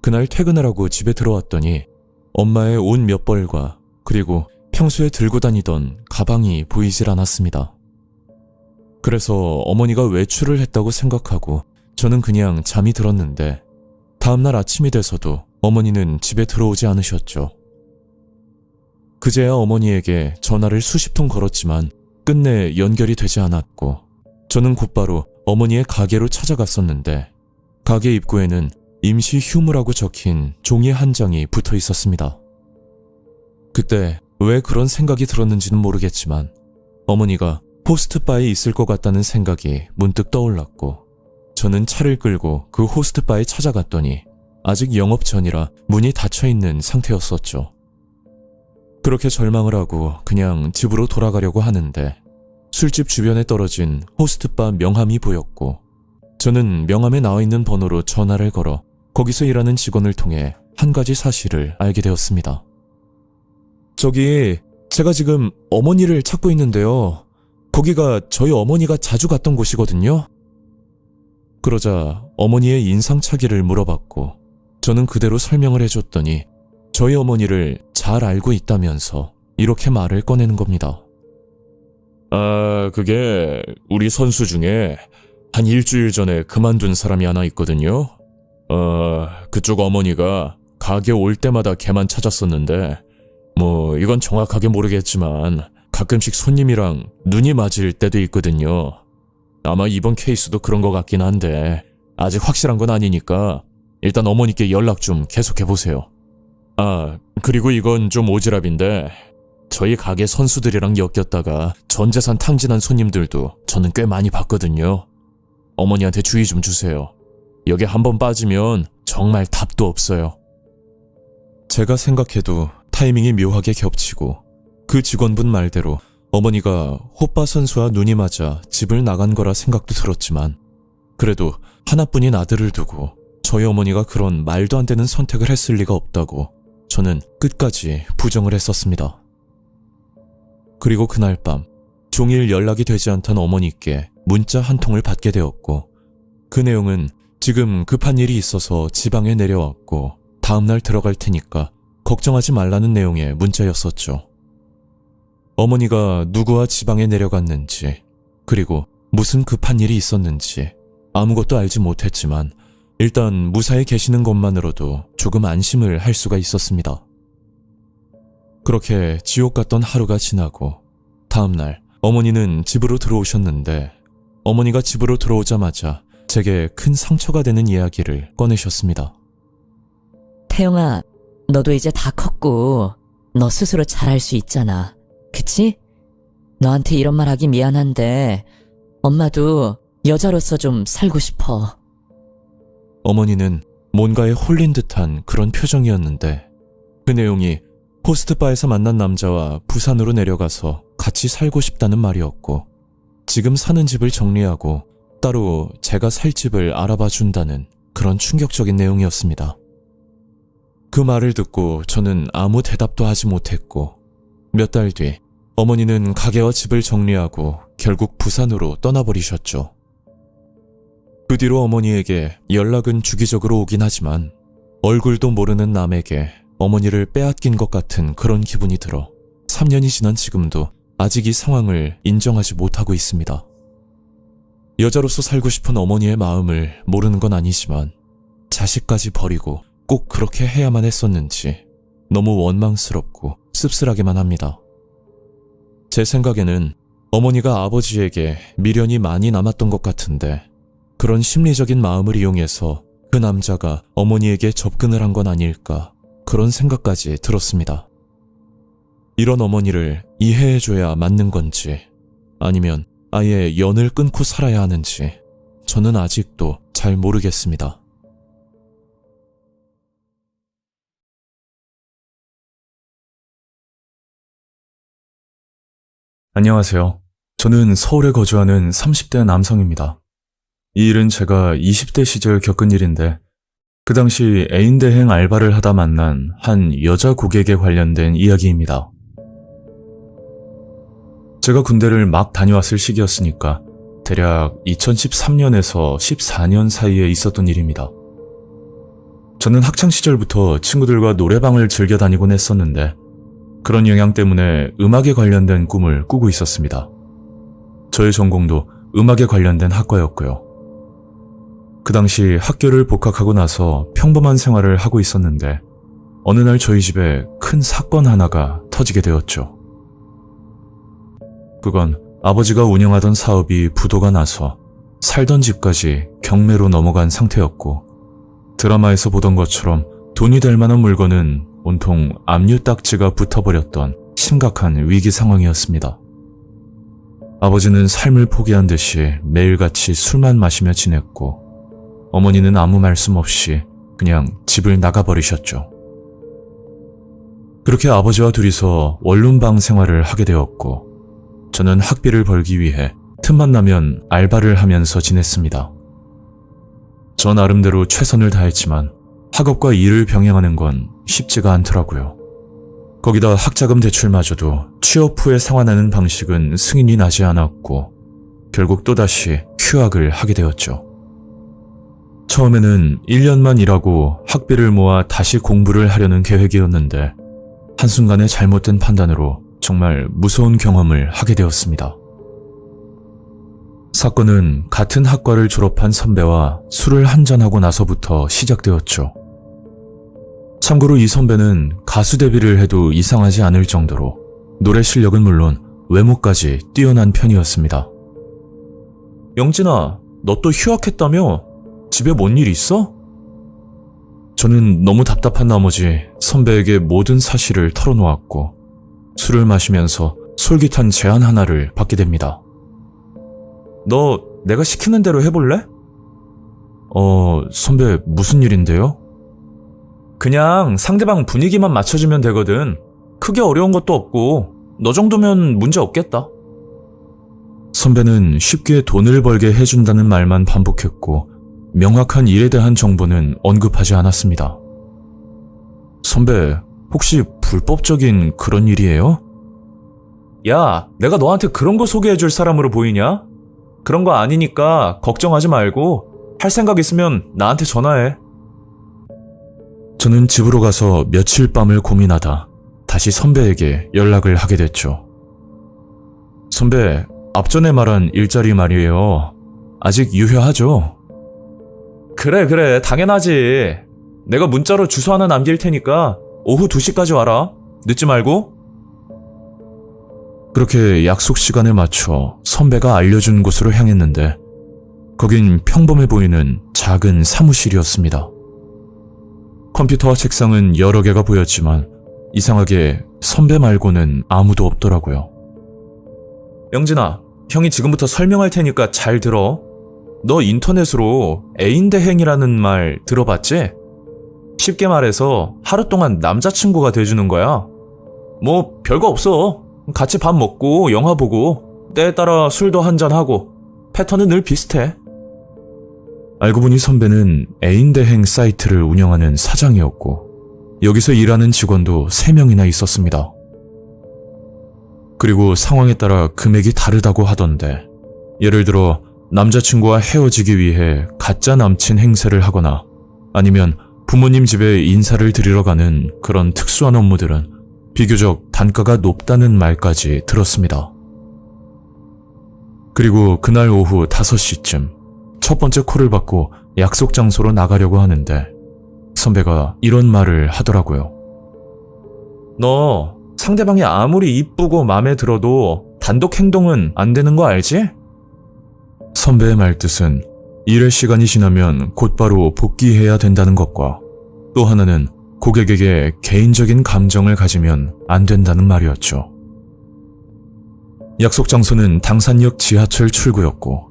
그날 퇴근을 하고 집에 들어왔더니 엄마의 옷 몇 벌과 그리고 평소에 들고 다니던 가방이 보이질 않았습니다. 그래서 어머니가 외출을 했다고 생각하고 저는 그냥 잠이 들었는데 다음날 아침이 돼서도 어머니는 집에 들어오지 않으셨죠. 그제야 어머니에게 전화를 수십 통 걸었지만 끝내 연결이 되지 않았고 저는 곧바로 어머니의 가게로 찾아갔었는데 가게 입구에는 임시 휴무라고 적힌 종이 한 장이 붙어 있었습니다. 그때 왜 그런 생각이 들었는지는 모르겠지만 어머니가 호스트바에 있을 것 같다는 생각이 문득 떠올랐고 저는 차를 끌고 그 호스트바에 찾아갔더니 아직 영업 전이라 문이 닫혀있는 상태였었죠. 그렇게 절망을 하고 그냥 집으로 돌아가려고 하는데 술집 주변에 떨어진 호스트바 명함이 보였고 저는 명함에 나와있는 번호로 전화를 걸어 거기서 일하는 직원을 통해 한 가지 사실을 알게 되었습니다. 저기, 제가 지금 어머니를 찾고 있는데요. 거기가 저희 어머니가 자주 갔던 곳이거든요. 그러자 어머니의 인상착의를 물어봤고 저는 그대로 설명을 해줬더니 저희 어머니를 잘 알고 있다면서 이렇게 말을 꺼내는 겁니다. 그게 우리 선수 중에 한 일주일 전에 그만둔 사람이 하나 있거든요. 그쪽 어머니가 가게 올 때마다 걔만 찾았었는데 이건 정확하게 모르겠지만 가끔씩 손님이랑 눈이 맞을 때도 있거든요. 아마 이번 케이스도 그런 것 같긴 한데 아직 확실한 건 아니니까 일단 어머니께 연락 좀 계속해보세요. 그리고 이건 좀 오지랖인데 저희 가게 선수들이랑 엮였다가 전 재산 탕진한 손님들도 저는 꽤 많이 봤거든요. 어머니한테 주의 좀 주세요. 여기 한번 빠지면 정말 답도 없어요. 제가 생각해도 타이밍이 묘하게 겹치고 그 직원분 말대로 어머니가 호빠 선수와 눈이 맞아 집을 나간 거라 생각도 들었지만 그래도 하나뿐인 아들을 두고 저희 어머니가 그런 말도 안 되는 선택을 했을 리가 없다고 저는 끝까지 부정을 했었습니다. 그리고 그날 밤 종일 연락이 되지 않던 어머니께 문자 한 통을 받게 되었고 그 내용은 지금 급한 일이 있어서 지방에 내려왔고 다음날 들어갈 테니까 걱정하지 말라는 내용의 문자였었죠. 어머니가 누구와 지방에 내려갔는지 그리고 무슨 급한 일이 있었는지 아무것도 알지 못했지만 일단 무사히 계시는 것만으로도 조금 안심을 할 수가 있었습니다. 그렇게 지옥 같던 하루가 지나고 다음날 어머니는 집으로 들어오셨는데 어머니가 집으로 들어오자마자 제게 큰 상처가 되는 이야기를 꺼내셨습니다. 태영아, 너도 이제 다 컸고 너 스스로 잘할 수 있잖아. 그치? 너한테 이런 말 하기 미안한데 엄마도 여자로서 좀 살고 싶어. 어머니는 뭔가에 홀린 듯한 그런 표정이었는데 그 내용이 호스트바에서 만난 남자와 부산으로 내려가서 같이 살고 싶다는 말이었고 지금 사는 집을 정리하고 따로 제가 살 집을 알아봐 준다는 그런 충격적인 내용이었습니다. 그 말을 듣고 저는 아무 대답도 하지 못했고 몇 달 뒤 어머니는 가게와 집을 정리하고 결국 부산으로 떠나버리셨죠. 그 뒤로 어머니에게 연락은 주기적으로 오긴 하지만 얼굴도 모르는 남에게 어머니를 빼앗긴 것 같은 그런 기분이 들어 3년이 지난 지금도 아직 이 상황을 인정하지 못하고 있습니다. 여자로서 살고 싶은 어머니의 마음을 모르는 건 아니지만 자식까지 버리고 꼭 그렇게 해야만 했었는지 너무 원망스럽고 씁쓸하게만 합니다. 제 생각에는 어머니가 아버지에게 미련이 많이 남았던 것 같은데 그런 심리적인 마음을 이용해서 그 남자가 어머니에게 접근을 한 건 아닐까 그런 생각까지 들었습니다. 이런 어머니를 이해해줘야 맞는 건지 아니면 아예 연을 끊고 살아야 하는지 저는 아직도 잘 모르겠습니다. 안녕하세요. 저는 서울에 거주하는 30대 남성입니다. 이 일은 제가 20대 시절 겪은 일인데 그 당시 애인 대행 알바를 하다 만난 한 여자 고객에 관련된 이야기입니다. 제가 군대를 막 다녀왔을 시기였으니까 대략 2013년에서 14년 사이에 있었던 일입니다. 저는 학창시절부터 친구들과 노래방을 즐겨 다니곤 했었는데 그런 영향 때문에 음악에 관련된 꿈을 꾸고 있었습니다. 저의 전공도 음악에 관련된 학과였고요. 그 당시 학교를 복학하고 나서 평범한 생활을 하고 있었는데 어느 날 저희 집에 큰 사건 하나가 터지게 되었죠. 그건 아버지가 운영하던 사업이 부도가 나서 살던 집까지 경매로 넘어간 상태였고 드라마에서 보던 것처럼 돈이 될 만한 물건은 온통 압류 딱지가 붙어버렸던 심각한 위기 상황이었습니다. 아버지는 삶을 포기한 듯이 매일같이 술만 마시며 지냈고 어머니는 아무 말씀 없이 그냥 집을 나가버리셨죠. 그렇게 아버지와 둘이서 원룸방 생활을 하게 되었고 저는 학비를 벌기 위해 틈만 나면 알바를 하면서 지냈습니다. 저 나름대로 최선을 다했지만 학업과 일을 병행하는 건 쉽지가 않더라고요. 거기다 학자금 대출마저도 취업 후에 상환하는 방식은 승인이 나지 않았고 결국 또다시 휴학을 하게 되었죠. 처음에는 1년만 일하고 학비를 모아 다시 공부를 하려는 계획이었는데 한순간의 잘못된 판단으로 정말 무서운 경험을 하게 되었습니다. 사건은 같은 학과를 졸업한 선배와 술을 한잔하고 나서부터 시작되었죠. 참고로 이 선배는 가수 데뷔를 해도 이상하지 않을 정도로 노래 실력은 물론 외모까지 뛰어난 편이었습니다. 영진아, 너 또 휴학했다며? 집에 뭔 일 있어? 저는 너무 답답한 나머지 선배에게 모든 사실을 털어놓았고 술을 마시면서 솔깃한 제안 하나를 받게 됩니다. 너 내가 시키는 대로 해볼래? 선배 무슨 일인데요? 그냥 상대방 분위기만 맞춰주면 되거든. 크게 어려운 것도 없고 너 정도면 문제 없겠다. 선배는 쉽게 돈을 벌게 해준다는 말만 반복했고 명확한 일에 대한 정보는 언급하지 않았습니다. 선배, 혹시 불법적인 그런 일이에요? 야, 내가 너한테 그런 거 소개해줄 사람으로 보이냐? 그런 거 아니니까 걱정하지 말고 할 생각 있으면 나한테 전화해. 저는 집으로 가서 며칠 밤을 고민하다 다시 선배에게 연락을 하게 됐죠. 선배, 앞전에 말한 일자리 말이에요. 아직 유효하죠? 그래, 당연하지. 내가 문자로 주소 하나 남길 테니까 오후 2시까지 와라. 늦지 말고. 그렇게 약속 시간을 맞춰 선배가 알려준 곳으로 향했는데 거긴 평범해 보이는 작은 사무실이었습니다. 컴퓨터와 책상은 여러 개가 보였지만 이상하게 선배 말고는 아무도 없더라고요. 영진아, 형이 지금부터 설명할 테니까 잘 들어. 너 인터넷으로 애인대행이라는 말 들어봤지? 쉽게 말해서 하루 동안 남자친구가 돼주는 거야. 뭐 별거 없어. 같이 밥 먹고 영화 보고 때에 따라 술도 한잔하고 패턴은 늘 비슷해. 알고 보니 선배는 애인대행 사이트를 운영하는 사장이었고 여기서 일하는 직원도 3명이나 있었습니다. 그리고 상황에 따라 금액이 다르다고 하던데 예를 들어 남자친구와 헤어지기 위해 가짜 남친 행세를 하거나 아니면 부모님 집에 인사를 드리러 가는 그런 특수한 업무들은 비교적 단가가 높다는 말까지 들었습니다. 그리고 그날 오후 5시쯤 첫 번째 콜을 받고 약속 장소로 나가려고 하는데 선배가 이런 말을 하더라고요. 너 상대방이 아무리 이쁘고 마음에 들어도 단독 행동은 안 되는 거 알지? 선배의 말뜻은 일의 시간이 지나면 곧바로 복귀해야 된다는 것과 또 하나는 고객에게 개인적인 감정을 가지면 안 된다는 말이었죠. 약속 장소는 당산역 지하철 출구였고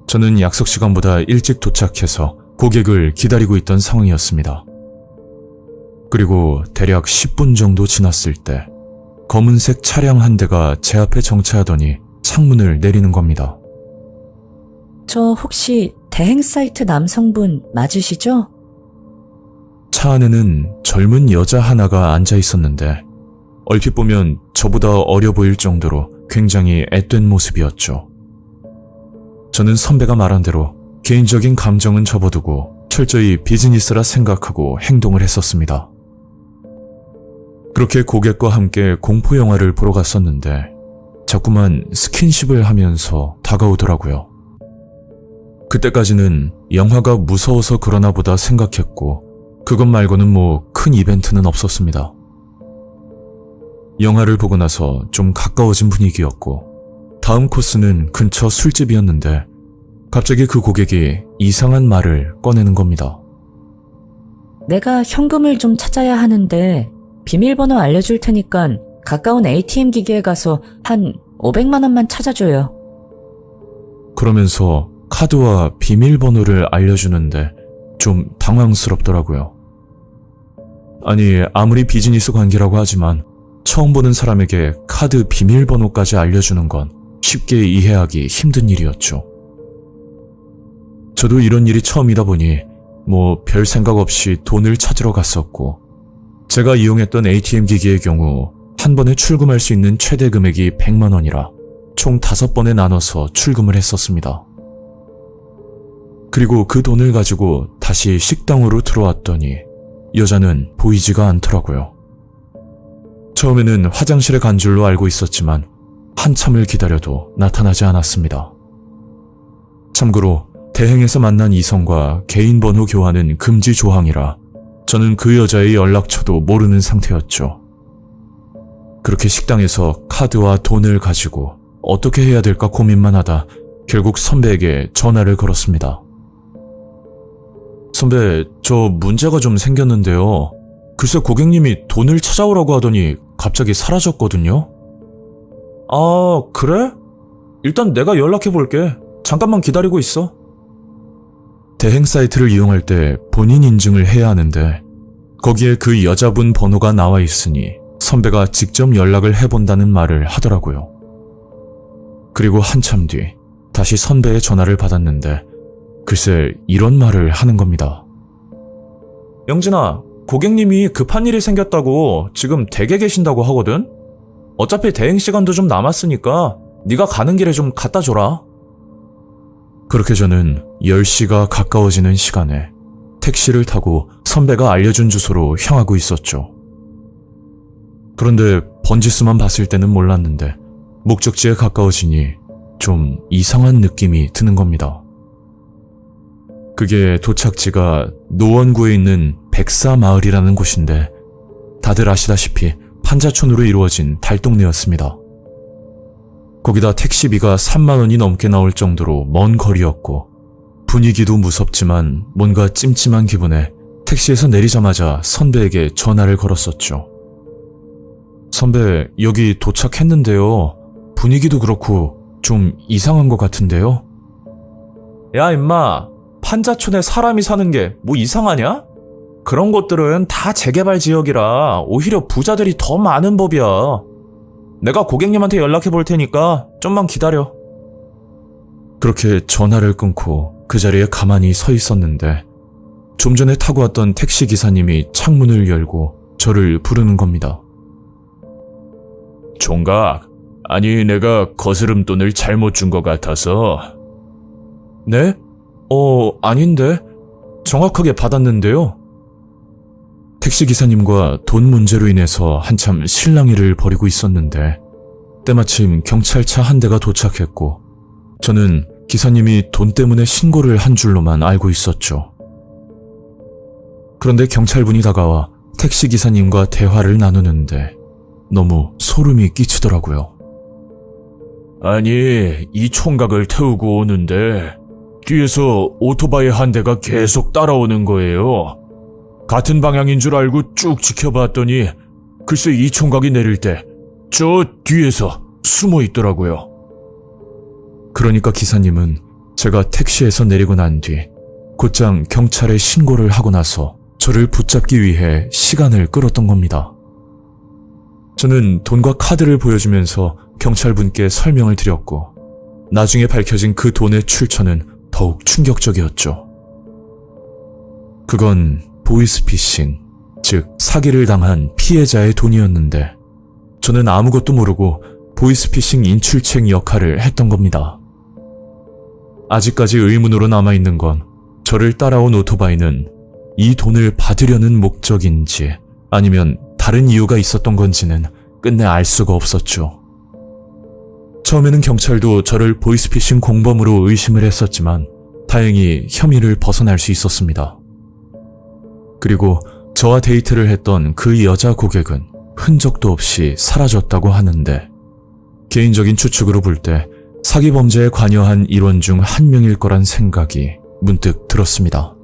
저는 약속 시간보다 일찍 도착해서 고객을 기다리고 있던 상황이었습니다. 그리고 대략 10분 정도 지났을 때 검은색 차량 한 대가 제 앞에 정차하더니 창문을 내리는 겁니다. 저 혹시 대행 사이트 남성분 맞으시죠? 차 안에는 젊은 여자 하나가 앉아 있었는데 얼핏 보면 저보다 어려 보일 정도로 굉장히 앳된 모습이었죠. 저는 선배가 말한 대로 개인적인 감정은 접어두고 철저히 비즈니스라 생각하고 행동을 했었습니다. 그렇게 고객과 함께 공포 영화를 보러 갔었는데 자꾸만 스킨십을 하면서 다가오더라고요. 그때까지는 영화가 무서워서 그러나 보다 생각했고 그것 말고는 뭐 큰 이벤트는 없었습니다. 영화를 보고 나서 좀 가까워진 분위기였고 다음 코스는 근처 술집이었는데 갑자기 그 고객이 이상한 말을 꺼내는 겁니다. 내가 현금을 좀 찾아야 하는데 비밀번호 알려줄 테니까 가까운 ATM 기계에 가서 한 500만 원만 찾아줘요. 그러면서 카드와 비밀번호를 알려주는데 좀 당황스럽더라고요. 아니, 아무리 비즈니스 관계라고 하지만 처음 보는 사람에게 카드 비밀번호까지 알려주는 건 쉽게 이해하기 힘든 일이었죠. 저도 이런 일이 처음이다 보니 별 생각 없이 돈을 찾으러 갔었고, 제가 이용했던 ATM 기기의 경우 한 번에 출금할 수 있는 최대 금액이 100만 원이라 총 5번에 나눠서 출금을 했었습니다. 그리고 그 돈을 가지고 다시 식당으로 들어왔더니 여자는 보이지가 않더라고요. 처음에는 화장실에 간 줄로 알고 있었지만 한참을 기다려도 나타나지 않았습니다. 참고로 대행에서 만난 이성과 개인 번호 교환은 금지 조항이라 저는 그 여자의 연락처도 모르는 상태였죠. 그렇게 식당에서 카드와 돈을 가지고 어떻게 해야 될까 고민만 하다 결국 선배에게 전화를 걸었습니다. 선배, 저 문제가 좀 생겼는데요. 글쎄 고객님이 돈을 찾아오라고 하더니 갑자기 사라졌거든요. 아, 그래? 일단 내가 연락해 볼게. 잠깐만 기다리고 있어. 대행 사이트를 이용할 때 본인 인증을 해야 하는데 거기에 그 여자분 번호가 나와 있으니 선배가 직접 연락을 해본다는 말을 하더라고요. 그리고 한참 뒤 다시 선배의 전화를 받았는데 글쎄 이런 말을 하는 겁니다. 영진아, 고객님이 급한 일이 생겼다고 지금 댁에 계신다고 하거든? 어차피 대행 시간도 좀 남았으니까 네가 가는 길에 좀 갖다 줘라. 그렇게 저는 10시가 가까워지는 시간에 택시를 타고 선배가 알려준 주소로 향하고 있었죠. 그런데 번지수만 봤을 때는 몰랐는데 목적지에 가까워지니 좀 이상한 느낌이 드는 겁니다. 그게 도착지가 노원구에 있는 백사마을이라는 곳인데 다들 아시다시피 판자촌으로 이루어진 달동네였습니다. 거기다 택시비가 3만 원이 넘게 나올 정도로 먼 거리였고 분위기도 무섭지만 뭔가 찜찜한 기분에 택시에서 내리자마자 선배에게 전화를 걸었었죠. 선배, 여기 도착했는데요. 분위기도 그렇고 좀 이상한 것 같은데요. 야 임마, 판자촌에 사람이 사는 게 뭐 이상하냐? 그런 곳들은 다 재개발 지역이라 오히려 부자들이 더 많은 법이야. 내가 고객님한테 연락해 볼 테니까 좀만 기다려. 그렇게 전화를 끊고 그 자리에 가만히 서 있었는데 좀 전에 타고 왔던 택시 기사님이 창문을 열고 저를 부르는 겁니다. 총각, 아니 내가 거스름돈을 잘못 준 것 같아서. 네? 아닌데. 정확하게 받았는데요. 택시 기사님과 돈 문제로 인해서 한참 실랑이를 벌이고 있었는데 때마침 경찰차 한 대가 도착했고 저는 기사님이 돈 때문에 신고를 한 줄로만 알고 있었죠. 그런데 경찰분이 다가와 택시 기사님과 대화를 나누는데 너무 소름이 끼치더라고요. 아니, 이 총각을 태우고 오는데 뒤에서 오토바이 한 대가 계속 따라오는 거예요. 같은 방향인 줄 알고 쭉 지켜봤더니 글쎄 이 총각이 내릴 때 저 뒤에서 숨어 있더라고요. 그러니까 기사님은 제가 택시에서 내리고 난 뒤 곧장 경찰에 신고를 하고 나서 저를 붙잡기 위해 시간을 끌었던 겁니다. 저는 돈과 카드를 보여주면서 경찰분께 설명을 드렸고 나중에 밝혀진 그 돈의 출처는 더욱 충격적이었죠. 그건 보이스피싱, 즉 사기를 당한 피해자의 돈이었는데 저는 아무것도 모르고 보이스피싱 인출책 역할을 했던 겁니다. 아직까지 의문으로 남아있는 건 저를 따라온 오토바이는 이 돈을 받으려는 목적인지 아니면 다른 이유가 있었던 건지는 끝내 알 수가 없었죠. 처음에는 경찰도 저를 보이스피싱 공범으로 의심을 했었지만 다행히 혐의를 벗어날 수 있었습니다. 그리고 저와 데이트를 했던 그 여자 고객은 흔적도 없이 사라졌다고 하는데 개인적인 추측으로 볼 때 사기 범죄에 관여한 일원 중 한 명일 거란 생각이 문득 들었습니다.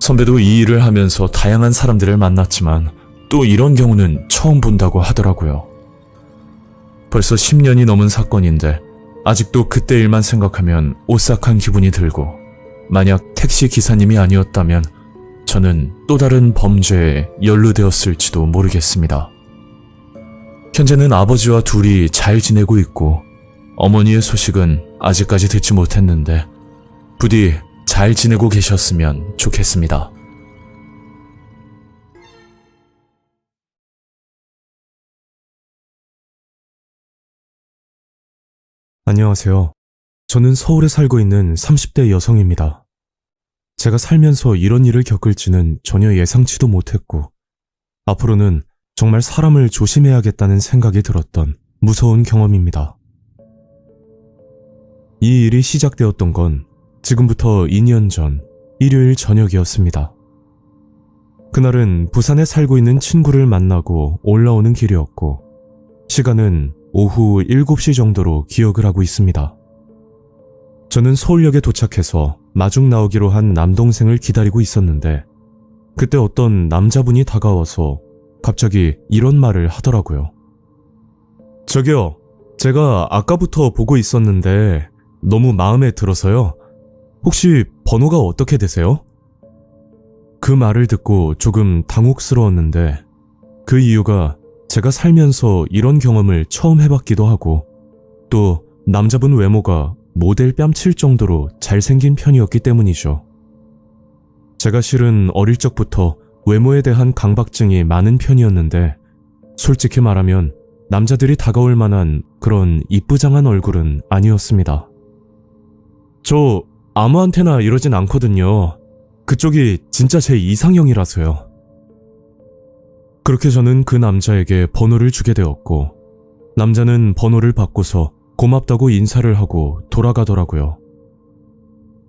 선배도 이 일을 하면서 다양한 사람들을 만났지만 또 이런 경우는 처음 본다고 하더라고요. 벌써 10년이 넘은 사건인데 아직도 그때 일만 생각하면 오싹한 기분이 들고 만약 택시 기사님이 아니었다면 저는 또 다른 범죄에 연루되었을지도 모르겠습니다. 현재는 아버지와 둘이 잘 지내고 있고 어머니의 소식은 아직까지 듣지 못했는데 부디 잘 지내고 계셨으면 좋겠습니다. 안녕하세요. 저는 서울에 살고 있는 30대 여성입니다. 제가 살면서 이런 일을 겪을지는 전혀 예상치도 못했고, 앞으로는 정말 사람을 조심해야겠다는 생각이 들었던 무서운 경험입니다. 이 일이 시작되었던 건 지금부터 2년 전 일요일 저녁이었습니다. 그날은 부산에 살고 있는 친구를 만나고 올라오는 길이었고, 시간은 오후 7시 정도로 기억을 하고 있습니다. 저는 서울역에 도착해서 마중 나오기로 한 남동생을 기다리고 있었는데, 그때 어떤 남자분이 다가와서 갑자기 이런 말을 하더라고요. 저기요, 제가 아까부터 보고 있었는데 너무 마음에 들어서요. 혹시 번호가 어떻게 되세요? 그 말을 듣고 조금 당혹스러웠는데, 그 이유가 제가 살면서 이런 경험을 처음 해봤기도 하고, 또 남자분 외모가 모델 뺨칠 정도로 잘생긴 편이었기 때문이죠. 제가 실은 어릴 적부터 외모에 대한 강박증이 많은 편이었는데, 솔직히 말하면 남자들이 다가올 만한 그런 이쁘장한 얼굴은 아니었습니다. 저 아무한테나 이러진 않거든요. 그쪽이 진짜 제 이상형이라서요. 그렇게 저는 그 남자에게 번호를 주게 되었고, 남자는 번호를 받고서 고맙다고 인사를 하고 돌아가더라고요.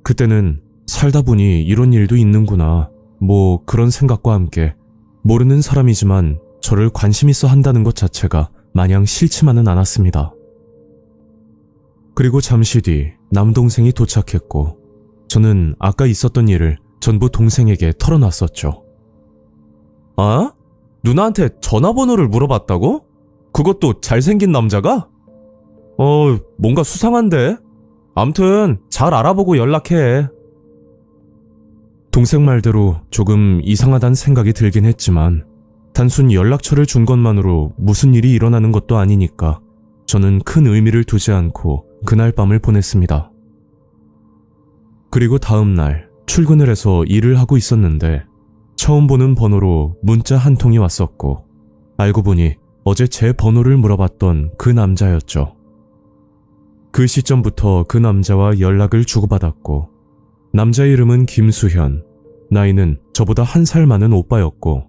그때는 살다 보니 이런 일도 있는구나, 뭐 그런 생각과 함께 모르는 사람이지만 저를 관심 있어 한다는 것 자체가 마냥 싫지만은 않았습니다. 그리고 잠시 뒤 남동생이 도착했고, 저는 아까 있었던 일을 전부 동생에게 털어놨었죠. 아? 누나한테 전화번호를 물어봤다고? 그것도 잘생긴 남자가? 뭔가 수상한데? 암튼 잘 알아보고 연락해. 동생 말대로 조금 이상하단 생각이 들긴 했지만, 단순 연락처를 준 것만으로 무슨 일이 일어나는 것도 아니니까 저는 큰 의미를 두지 않고 그날 밤을 보냈습니다. 그리고 다음 날 출근을 해서 일을 하고 있었는데, 처음 보는 번호로 문자 한 통이 왔었고, 알고 보니 어제 제 번호를 물어봤던 그 남자였죠. 그 시점부터 그 남자와 연락을 주고받았고, 남자 이름은 김수현, 나이는 저보다 1살 많은 오빠였고,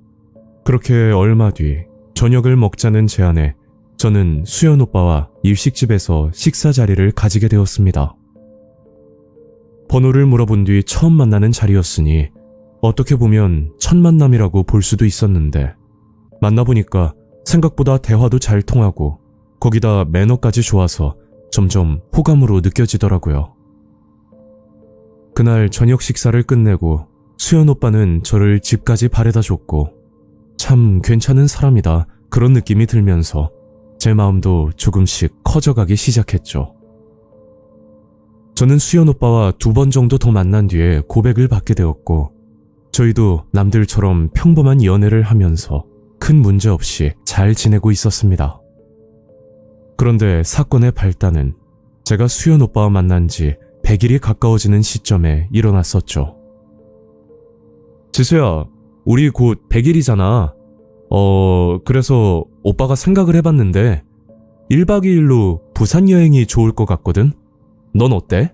그렇게 얼마 뒤 저녁을 먹자는 제안에 저는 수현 오빠와 일식집에서 식사 자리를 가지게 되었습니다. 번호를 물어본 뒤 처음 만나는 자리였으니 어떻게 보면 첫 만남이라고 볼 수도 있었는데, 만나보니까 생각보다 대화도 잘 통하고 거기다 매너까지 좋아서 점점 호감으로 느껴지더라고요. 그날 저녁 식사를 끝내고 수현 오빠는 저를 집까지 바래다 줬고, 참 괜찮은 사람이다 그런 느낌이 들면서 제 마음도 조금씩 커져가기 시작했죠. 저는 수현 오빠와 2번 정도 더 만난 뒤에 고백을 받게 되었고, 저희도 남들처럼 평범한 연애를 하면서 큰 문제 없이 잘 지내고 있었습니다. 그런데 사건의 발단은 제가 수현 오빠와 만난 지 100일이 가까워지는 시점에 일어났었죠. 지수야, 우리 곧 100일이잖아. 그래서 오빠가 생각을 해봤는데 1박 2일로 부산 여행이 좋을 것 같거든? 넌 어때?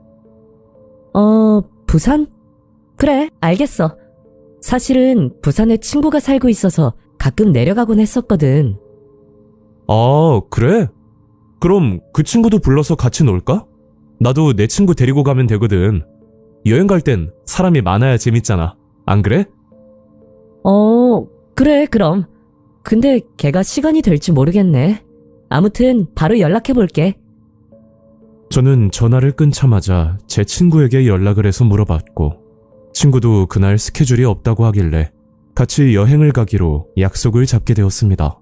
부산? 그래, 알겠어. 사실은 부산에 친구가 살고 있어서 가끔 내려가곤 했었거든. 아, 그래? 그럼 그 친구도 불러서 같이 놀까? 나도 내 친구 데리고 가면 되거든. 여행 갈 땐 사람이 많아야 재밌잖아. 안 그래? 그래, 그럼. 근데 걔가 시간이 될지 모르겠네. 아무튼 바로 연락해볼게. 저는 전화를 끊자마자 제 친구에게 연락을 해서 물어봤고, 친구도 그날 스케줄이 없다고 하길래 같이 여행을 가기로 약속을 잡게 되었습니다.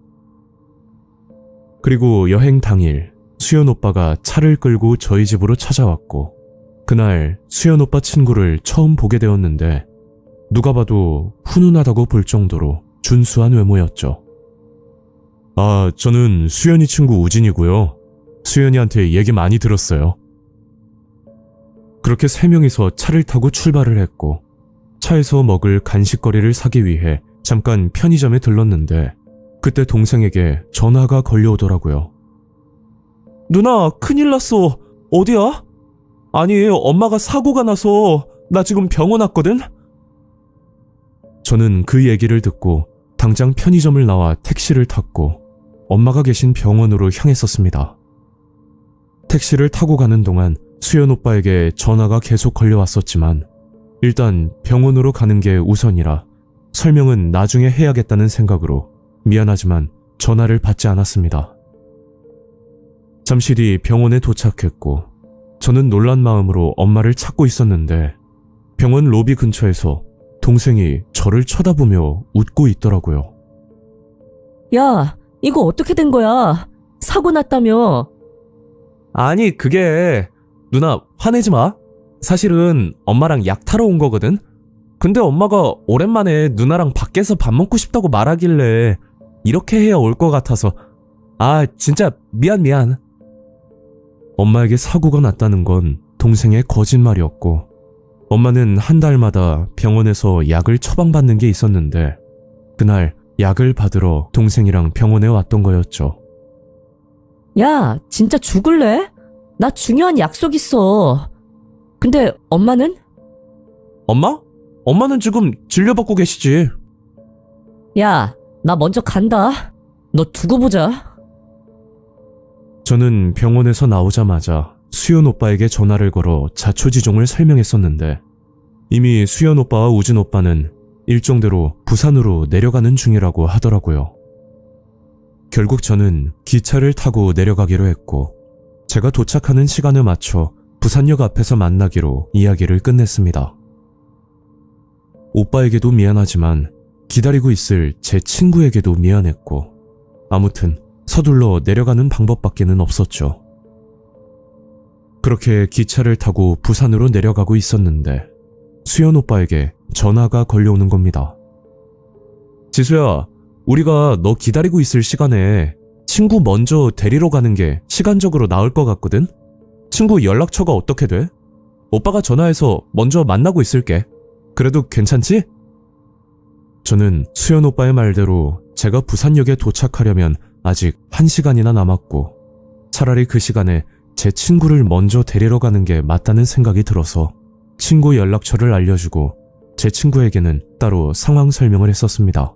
그리고 여행 당일 수현 오빠가 차를 끌고 저희 집으로 찾아왔고, 그날 수현 오빠 친구를 처음 보게 되었는데 누가 봐도 훈훈하다고 볼 정도로 준수한 외모였죠. 아, 저는 수현이 친구 우진이고요. 수현이한테 얘기 많이 들었어요. 그렇게 세 명이서 차를 타고 출발을 했고 차에서 먹을 간식거리를 사기 위해 잠깐 편의점에 들렀는데 그때 동생에게 전화가 걸려오더라고요. 누나, 큰일 났어. 어디야? 아니, 엄마가 사고가 나서 나 지금 병원 왔거든? 저는 그 얘기를 듣고 당장 편의점을 나와 택시를 탔고 엄마가 계신 병원으로 향했었습니다. 택시를 타고 가는 동안 수연 오빠에게 전화가 계속 걸려왔었지만 일단 병원으로 가는 게 우선이라 설명은 나중에 해야겠다는 생각으로 미안하지만 전화를 받지 않았습니다. 잠시 뒤 병원에 도착했고 저는 놀란 마음으로 엄마를 찾고 있었는데 병원 로비 근처에서 동생이 저를 쳐다보며 웃고 있더라고요. 야, 이거 어떻게 된 거야? 사고 났다며? 아니, 그게 누나 화내지 마. 사실은 엄마랑 약 타러 온 거거든. 근데 엄마가 오랜만에 누나랑 밖에서 밥 먹고 싶다고 말하길래 이렇게 해야 올 것 같아서. 아, 진짜 미안. 엄마에게 사고가 났다는 건 동생의 거짓말이었고 엄마는 한 달마다 병원에서 약을 처방받는 게 있었는데 그날 약을 받으러 동생이랑 병원에 왔던 거였죠. 야, 진짜 죽을래? 나 중요한 약속 있어. 근데 엄마는? 엄마? 엄마는 지금 진료받고 계시지. 야, 나 먼저 간다. 너 두고 보자. 저는 병원에서 나오자마자 수연 오빠에게 전화를 걸어 자초지종을 설명했었는데 이미 수연 오빠와 우진 오빠는 일정대로 부산으로 내려가는 중이라고 하더라고요. 결국 저는 기차를 타고 내려가기로 했고 제가 도착하는 시간에 맞춰 부산역 앞에서 만나기로 이야기를 끝냈습니다. 오빠에게도 미안하지만 기다리고 있을 제 친구에게도 미안했고 아무튼 서둘러 내려가는 방법밖에는 없었죠. 그렇게 기차를 타고 부산으로 내려가고 있었는데 수연 오빠에게 전화가 걸려오는 겁니다. 지수야, 우리가 너 기다리고 있을 시간에 친구 먼저 데리러 가는 게 시간적으로 나을 것 같거든? 친구 연락처가 어떻게 돼? 오빠가 전화해서 먼저 만나고 있을게. 그래도 괜찮지? 저는 수연 오빠의 말대로 제가 부산역에 도착하려면 아직 1시간이나 남았고 차라리 그 시간에 제 친구를 먼저 데리러 가는 게 맞다는 생각이 들어서 친구 연락처를 알려주고 제 친구에게는 따로 상황 설명을 했었습니다.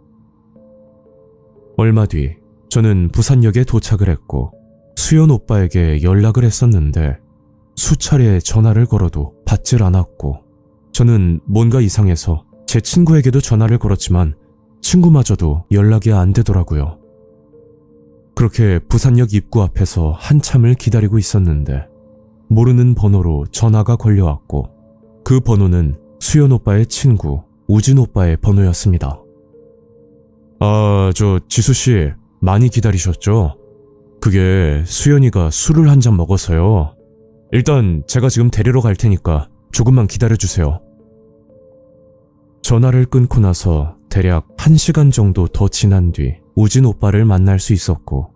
얼마 뒤 저는 부산역에 도착을 했고 수연 오빠에게 연락을 했었는데 수차례 전화를 걸어도 받질 않았고 저는 뭔가 이상해서 제 친구에게도 전화를 걸었지만 친구마저도 연락이 안 되더라고요. 그렇게 부산역 입구 앞에서 한참을 기다리고 있었는데 모르는 번호로 전화가 걸려왔고 그 번호는 수연 오빠의 친구 우진 오빠의 번호였습니다. 지수씨 많이 기다리셨죠? 그게 수연이가 술을 한 잔 먹어서요. 일단 제가 지금 데리러 갈 테니까 조금만 기다려주세요. 전화를 끊고 나서 대략 1시간 정도 더 지난 뒤 우진 오빠를 만날 수 있었고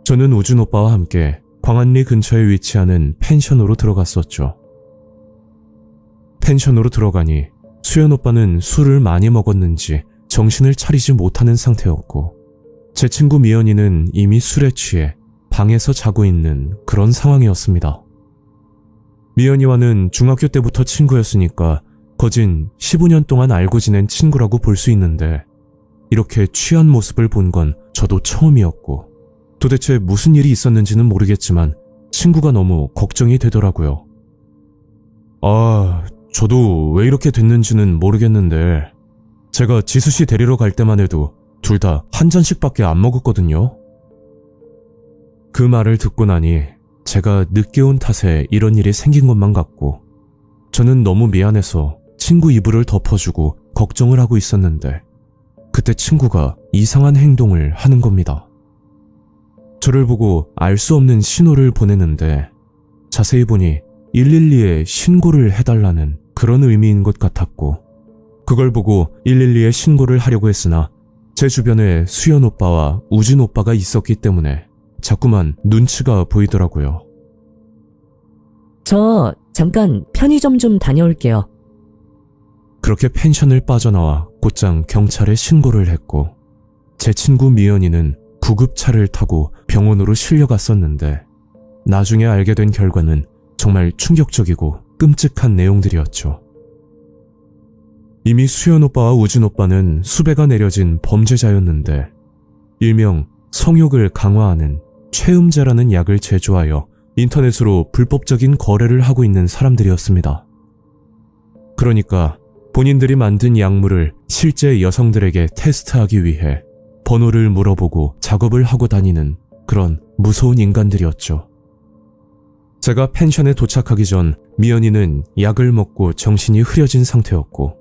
저는 우진 오빠와 함께 광안리 근처에 위치하는 펜션으로 들어갔었죠. 펜션으로 들어가니 수연 오빠는 술을 많이 먹었는지 정신을 차리지 못하는 상태였고 제 친구 미연이는 이미 술에 취해 방에서 자고 있는 그런 상황이었습니다. 미연이와는 중학교 때부터 친구였으니까 거진 15년 동안 알고 지낸 친구라고 볼 수 있는데 이렇게 취한 모습을 본 건 저도 처음이었고 도대체 무슨 일이 있었는지는 모르겠지만 친구가 너무 걱정이 되더라고요. 저도 왜 이렇게 됐는지는 모르겠는데 제가 지수씨 데리러 갈 때만 해도 둘 다 한 잔씩밖에 안 먹었거든요. 그 말을 듣고 나니 제가 늦게 온 탓에 이런 일이 생긴 것만 같고 저는 너무 미안해서 친구 이불을 덮어주고 걱정을 하고 있었는데 그때 친구가 이상한 행동을 하는 겁니다. 저를 보고 알 수 없는 신호를 보내는데 자세히 보니 112에 신고를 해달라는 그런 의미인 것 같았고 그걸 보고 112에 신고를 하려고 했으나 제 주변에 수연 오빠와 우진 오빠가 있었기 때문에 자꾸만 눈치가 보이더라고요. 잠깐 편의점 좀 다녀올게요. 그렇게 펜션을 빠져나와 곧장 경찰에 신고를 했고, 제 친구 미연이는 구급차를 타고 병원으로 실려갔었는데, 나중에 알게 된 결과는 정말 충격적이고 끔찍한 내용들이었죠. 이미 수연 오빠와 우진 오빠는 수배가 내려진 범죄자였는데, 일명 성욕을 강화하는 최음제라는 약을 제조하여 인터넷으로 불법적인 거래를 하고 있는 사람들이었습니다. 그러니까 본인들이 만든 약물을 실제 여성들에게 테스트하기 위해 번호를 물어보고 작업을 하고 다니는 그런 무서운 인간들이었죠. 제가 펜션에 도착하기 전 미연이는 약을 먹고 정신이 흐려진 상태였고,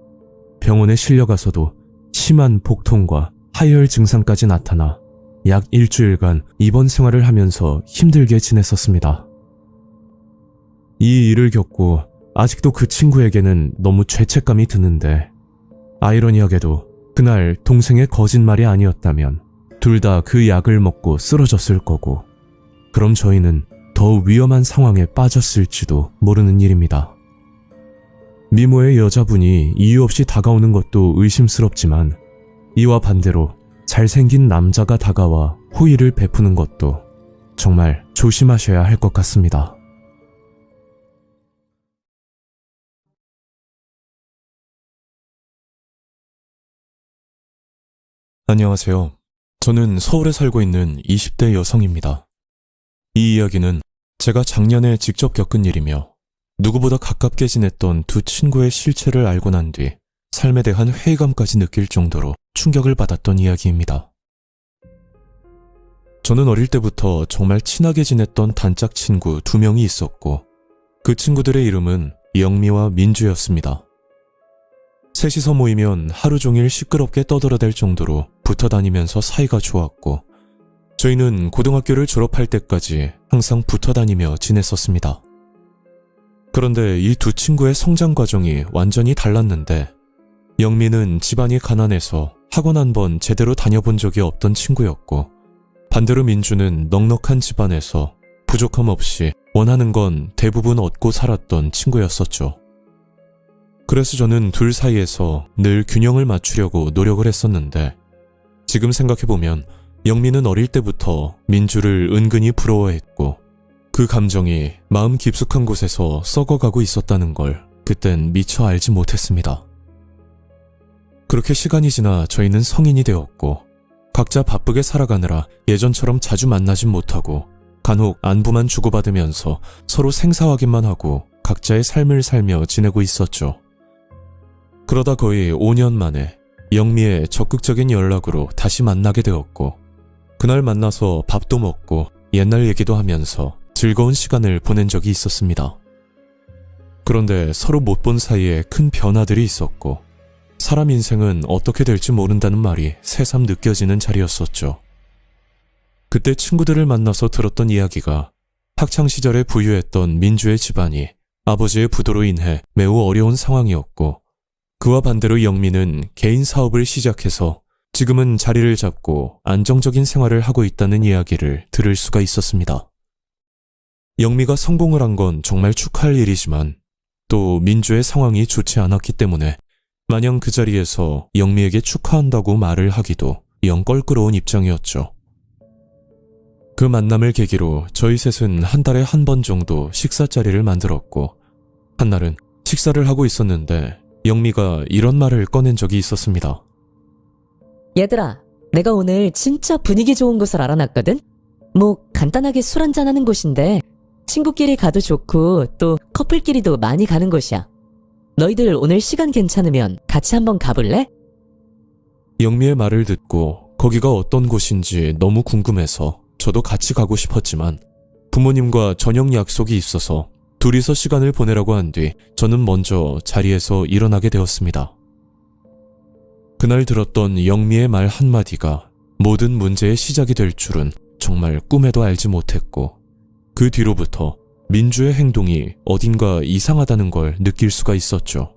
병원에 실려가서도 심한 복통과 하열 증상까지 나타나 약 일주일간 입원 생활을 하면서 힘들게 지냈었습니다. 이 일을 겪고 아직도 그 친구에게는 너무 죄책감이 드는데, 아이러니하게도 그날 동생의 거짓말이 아니었다면 둘 다 그 약을 먹고 쓰러졌을 거고, 그럼 저희는 더 위험한 상황에 빠졌을지도 모르는 일입니다. 미모의 여자분이 이유 없이 다가오는 것도 의심스럽지만, 이와 반대로 잘생긴 남자가 다가와 호의를 베푸는 것도 정말 조심하셔야 할 것 같습니다. 안녕하세요. 저는 서울에 살고 있는 20대 여성입니다. 이 이야기는 제가 작년에 직접 겪은 일이며 누구보다 가깝게 지냈던 두 친구의 실체를 알고 난 뒤 삶에 대한 회의감까지 느낄 정도로 충격을 받았던 이야기입니다. 저는 어릴 때부터 정말 친하게 지냈던 단짝 친구 2명이 있었고, 그 친구들의 이름은 영미와 민주였습니다. 셋이서 모이면 하루 종일 시끄럽게 떠들어댈 정도로 붙어 다니면서 사이가 좋았고, 저희는 고등학교를 졸업할 때까지 항상 붙어 다니며 지냈었습니다. 그런데 이 두 친구의 성장 과정이 완전히 달랐는데, 영미는 집안이 가난해서 학원 한 번 제대로 다녀본 적이 없던 친구였고, 반대로 민주는 넉넉한 집안에서 부족함 없이 원하는 건 대부분 얻고 살았던 친구였었죠. 그래서 저는 둘 사이에서 늘 균형을 맞추려고 노력을 했었는데, 지금 생각해보면 영미는 어릴 때부터 민주를 은근히 부러워했고, 그 감정이 마음 깊숙한 곳에서 썩어가고 있었다는 걸 그땐 미처 알지 못했습니다. 그렇게 시간이 지나 저희는 성인이 되었고, 각자 바쁘게 살아가느라 예전처럼 자주 만나진 못하고, 간혹 안부만 주고받으면서 서로 생사확인만 하고 각자의 삶을 살며 지내고 있었죠. 그러다 거의 5년 만에 영미의 적극적인 연락으로 다시 만나게 되었고, 그날 만나서 밥도 먹고 옛날 얘기도 하면서 즐거운 시간을 보낸 적이 있었습니다. 그런데 서로 못 본 사이에 큰 변화들이 있었고, 사람 인생은 어떻게 될지 모른다는 말이 새삼 느껴지는 자리였었죠. 그때 친구들을 만나서 들었던 이야기가, 학창시절에 부유했던 민주의 집안이 아버지의 부도로 인해 매우 어려운 상황이었고, 그와 반대로 영미는 개인 사업을 시작해서 지금은 자리를 잡고 안정적인 생활을 하고 있다는 이야기를 들을 수가 있었습니다. 영미가 성공을 한 건 정말 축하할 일이지만, 또 민주의 상황이 좋지 않았기 때문에 마냥 그 자리에서 영미에게 축하한다고 말을 하기도 영 껄끄러운 입장이었죠. 그 만남을 계기로 저희 셋은 한 달에 한 번 정도 식사 자리를 만들었고, 한날은 식사를 하고 있었는데 영미가 이런 말을 꺼낸 적이 있었습니다. 얘들아, 내가 오늘 진짜 분위기 좋은 곳을 알아놨거든? 뭐 간단하게 술 한잔하는 곳인데 친구끼리 가도 좋고 또 커플끼리도 많이 가는 곳이야. 너희들 오늘 시간 괜찮으면 같이 한번 가볼래? 영미의 말을 듣고 거기가 어떤 곳인지 너무 궁금해서 저도 같이 가고 싶었지만, 부모님과 저녁 약속이 있어서 둘이서 시간을 보내라고 한 뒤 저는 먼저 자리에서 일어나게 되었습니다. 그날 들었던 영미의 말 한마디가 모든 문제의 시작이 될 줄은 정말 꿈에도 알지 못했고, 그 뒤로부터 민주의 행동이 어딘가 이상하다는 걸 느낄 수가 있었죠.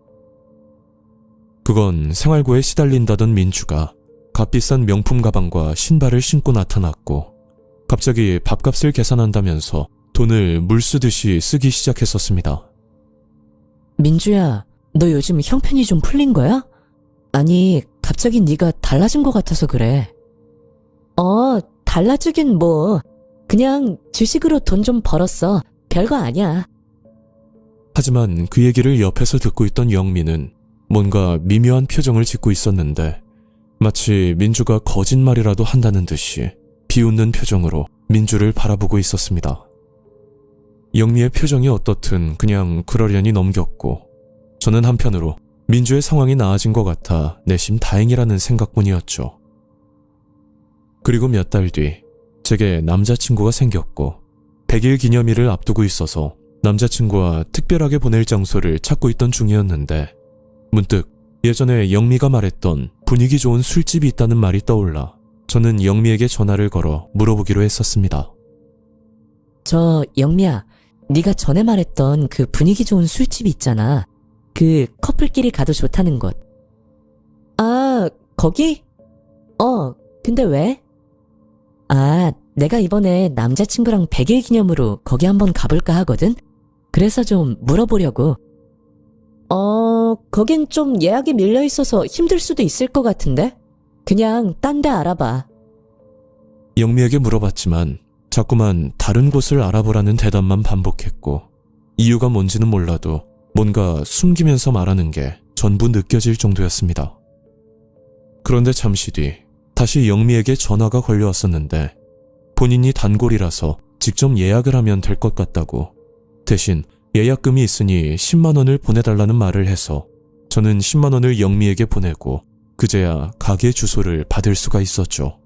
그건 생활고에 시달린다던 민주가 값비싼 명품 가방과 신발을 신고 나타났고, 갑자기 밥값을 계산한다면서 돈을 물 쓰듯이 쓰기 시작했었습니다. 민주야, 너 요즘 형편이 좀 풀린 거야? 아니, 갑자기 네가 달라진 것 같아서 그래. 달라지긴 뭐. 그냥 주식으로 돈 좀 벌었어. 별거 아니야. 하지만 그 얘기를 옆에서 듣고 있던 영미는 뭔가 미묘한 표정을 짓고 있었는데 마치 민주가 거짓말이라도 한다는 듯이 비웃는 표정으로 민주를 바라보고 있었습니다. 영미의 표정이 어떻든 그냥 그러려니 넘겼고 저는 한편으로 민주의 상황이 나아진 것 같아 내심 다행이라는 생각뿐이었죠. 그리고 몇 달 뒤 제게 남자친구가 생겼고 100일 기념일을 앞두고 있어서 남자친구와 특별하게 보낼 장소를 찾고 있던 중이었는데 문득 예전에 영미가 말했던 분위기 좋은 술집이 있다는 말이 떠올라 저는 영미에게 전화를 걸어 물어보기로 했었습니다. 영미야, 네가 전에 말했던 그 분위기 좋은 술집 있잖아. 그 커플끼리 가도 좋다는 곳. 아, 거기? 근데 왜? 내가 이번에 남자친구랑 100일 기념으로 거기 한번 가볼까 하거든? 그래서 좀 물어보려고. 거긴 좀 예약이 밀려 있어서 힘들 수도 있을 것 같은데? 그냥 딴 데 알아봐. 영미에게 물어봤지만 자꾸만 다른 곳을 알아보라는 대답만 반복했고 이유가 뭔지는 몰라도 뭔가 숨기면서 말하는 게 전부 느껴질 정도였습니다. 그런데 잠시 뒤 다시 영미에게 전화가 걸려왔었는데 본인이 단골이라서 직접 예약을 하면 될 것 같다고 대신 예약금이 있으니 10만 원을 보내달라는 말을 해서 저는 10만 원을 영미에게 보내고 그제야 가게 주소를 받을 수가 있었죠.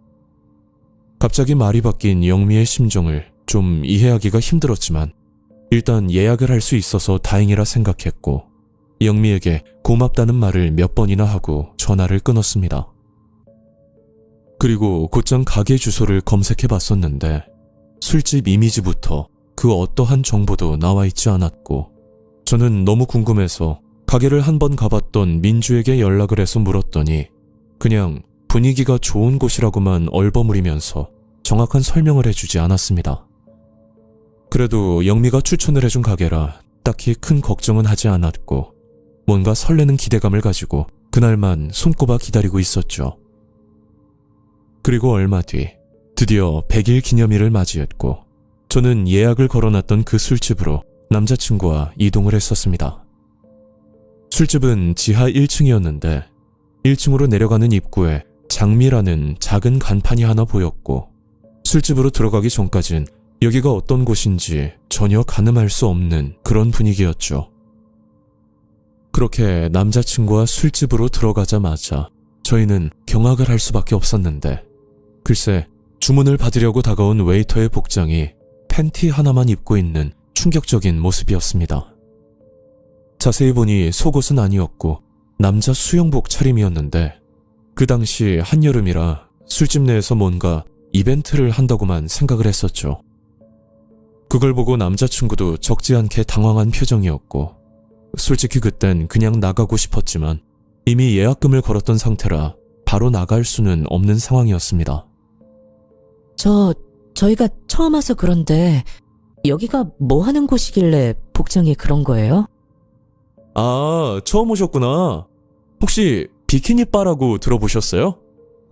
갑자기 말이 바뀐 영미의 심정을 좀 이해하기가 힘들었지만 일단 예약을 할 수 있어서 다행이라 생각했고 영미에게 고맙다는 말을 몇 번이나 하고 전화를 끊었습니다. 그리고 곧장 가게 주소를 검색해 봤었는데 술집 이미지부터 그 어떠한 정보도 나와 있지 않았고 저는 너무 궁금해서 가게를 한번 가봤던 민주에게 연락을 해서 물었더니 그냥 분위기가 좋은 곳이라고만 얼버무리면서 정확한 설명을 해주지 않았습니다. 그래도 영미가 추천을 해준 가게라 딱히 큰 걱정은 하지 않았고 뭔가 설레는 기대감을 가지고 그날만 손꼽아 기다리고 있었죠. 그리고 얼마 뒤 드디어 100일 기념일을 맞이했고 저는 예약을 걸어놨던 그 술집으로 남자친구와 이동을 했었습니다. 술집은 지하 1층이었는데 1층으로 내려가는 입구에 장미라는 작은 간판이 하나 보였고 술집으로 들어가기 전까진 여기가 어떤 곳인지 전혀 가늠할 수 없는 그런 분위기였죠. 그렇게 남자친구와 술집으로 들어가자마자 저희는 경악을 할 수밖에 없었는데 글쎄 주문을 받으려고 다가온 웨이터의 복장이 팬티 하나만 입고 있는 충격적인 모습이었습니다. 자세히 보니 속옷은 아니었고 남자 수영복 차림이었는데 그 당시 한여름이라 술집 내에서 뭔가 이벤트를 한다고만 생각을 했었죠. 그걸 보고 남자친구도 적지 않게 당황한 표정이었고 솔직히 그땐 그냥 나가고 싶었지만 이미 예약금을 걸었던 상태라 바로 나갈 수는 없는 상황이었습니다. 저희가 처음 와서 그런데 여기가 뭐 하는 곳이길래 복장이 그런 거예요? 아, 처음 오셨구나. 혹시 비키니 바라고 들어보셨어요?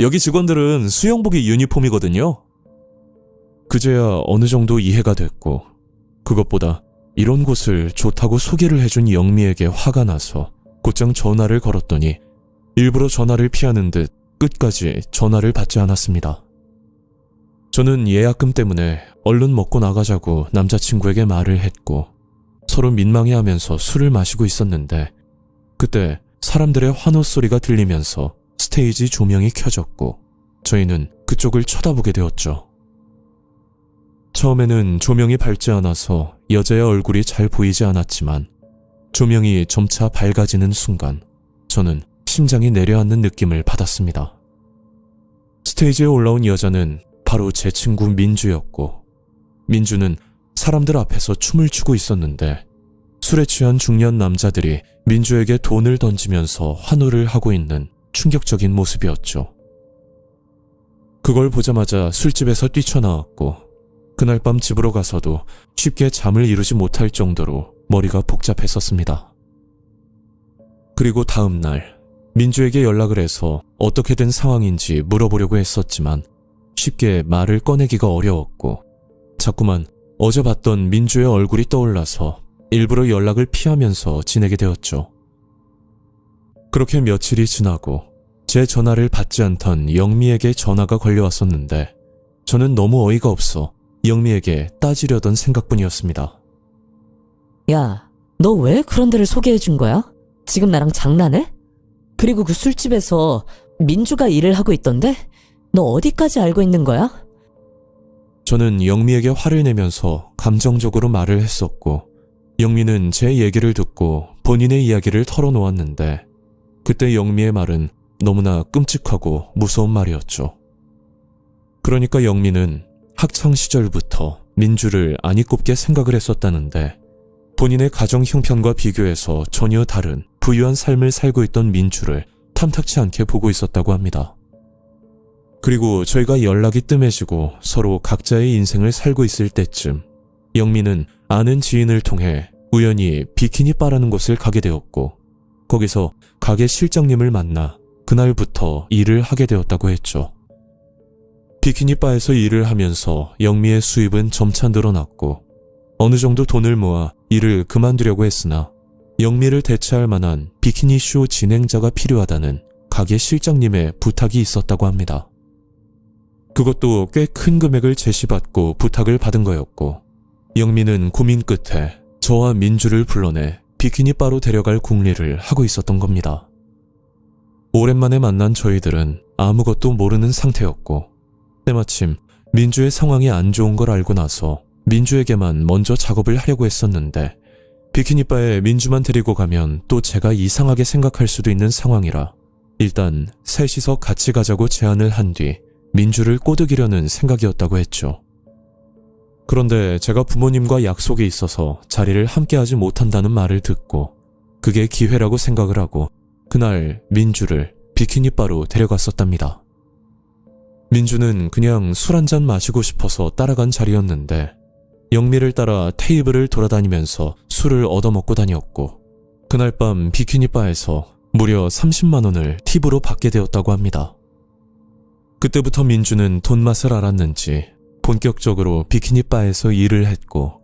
여기 직원들은 수영복이 유니폼이거든요. 그제야 어느 정도 이해가 됐고 그것보다 이런 곳을 좋다고 소개를 해준 영미에게 화가 나서 곧장 전화를 걸었더니 일부러 전화를 피하는 듯 끝까지 전화를 받지 않았습니다. 저는 예약금 때문에 얼른 먹고 나가자고 남자친구에게 말을 했고 서로 민망해하면서 술을 마시고 있었는데 그때 사람들의 환호 소리가 들리면서 스테이지 조명이 켜졌고 저희는 그쪽을 쳐다보게 되었죠. 처음에는 조명이 밝지 않아서 여자의 얼굴이 잘 보이지 않았지만 조명이 점차 밝아지는 순간 저는 심장이 내려앉는 느낌을 받았습니다. 스테이지에 올라온 여자는 바로 제 친구 민주였고 민주는 사람들 앞에서 춤을 추고 있었는데 술에 취한 중년 남자들이 민주에게 돈을 던지면서 환호를 하고 있는 충격적인 모습이었죠. 그걸 보자마자 술집에서 뛰쳐나왔고 그날 밤 집으로 가서도 쉽게 잠을 이루지 못할 정도로 머리가 복잡했었습니다. 그리고 다음 날 민주에게 연락을 해서 어떻게 된 상황인지 물어보려고 했었지만 쉽게 말을 꺼내기가 어려웠고 자꾸만 어제 봤던 민주의 얼굴이 떠올라서 일부러 연락을 피하면서 지내게 되었죠. 그렇게 며칠이 지나고 제 전화를 받지 않던 영미에게 전화가 걸려왔었는데 저는 너무 어이가 없어 영미에게 따지려던 생각뿐이었습니다. 야, 너 왜 그런 데를 소개해준 거야? 지금 나랑 장난해? 그리고 그 술집에서 민주가 일을 하고 있던데? 너 어디까지 알고 있는 거야? 저는 영미에게 화를 내면서 감정적으로 말을 했었고 영미는 제 얘기를 듣고 본인의 이야기를 털어놓았는데 그때 영미의 말은 너무나 끔찍하고 무서운 말이었죠. 그러니까 영미는 학창시절부터 민주를 아니 꼽게 생각을 했었다는데 본인의 가정 형편과 비교해서 전혀 다른 부유한 삶을 살고 있던 민주를 탐탁치 않게 보고 있었다고 합니다. 그리고 저희가 연락이 뜸해지고 서로 각자의 인생을 살고 있을 때쯤 영미는 아는 지인을 통해 우연히 비키니 바라는 곳을 가게 되었고 거기서 가게 실장님을 만나 그날부터 일을 하게 되었다고 했죠. 비키니 바에서 일을 하면서 영미의 수입은 점차 늘어났고 어느 정도 돈을 모아 일을 그만두려고 했으나 영미를 대체할 만한 비키니 쇼 진행자가 필요하다는 가게 실장님의 부탁이 있었다고 합니다. 그것도 꽤 큰 금액을 제시받고 부탁을 받은 거였고 영미는 고민 끝에 저와 민주를 불러내 비키니 바로 데려갈 궁리를 하고 있었던 겁니다. 오랜만에 만난 저희들은 아무것도 모르는 상태였고 때마침 민주의 상황이 안 좋은 걸 알고 나서 민주에게만 먼저 작업을 하려고 했었는데 비키니바에 민주만 데리고 가면 또 제가 이상하게 생각할 수도 있는 상황이라 일단 셋이서 같이 가자고 제안을 한 뒤 민주를 꼬드기려는 생각이었다고 했죠. 그런데 제가 부모님과 약속이 있어서 자리를 함께하지 못한다는 말을 듣고 그게 기회라고 생각을 하고 그날 민주를 비키니바로 데려갔었답니다. 민주는 그냥 술 한잔 마시고 싶어서 따라간 자리였는데 영미를 따라 테이블을 돌아다니면서 술을 얻어먹고 다녔고 그날 밤 비키니바에서 무려 30만 원을 팁으로 받게 되었다고 합니다. 그때부터 민주는 돈 맛을 알았는지 본격적으로 비키니바에서 일을 했고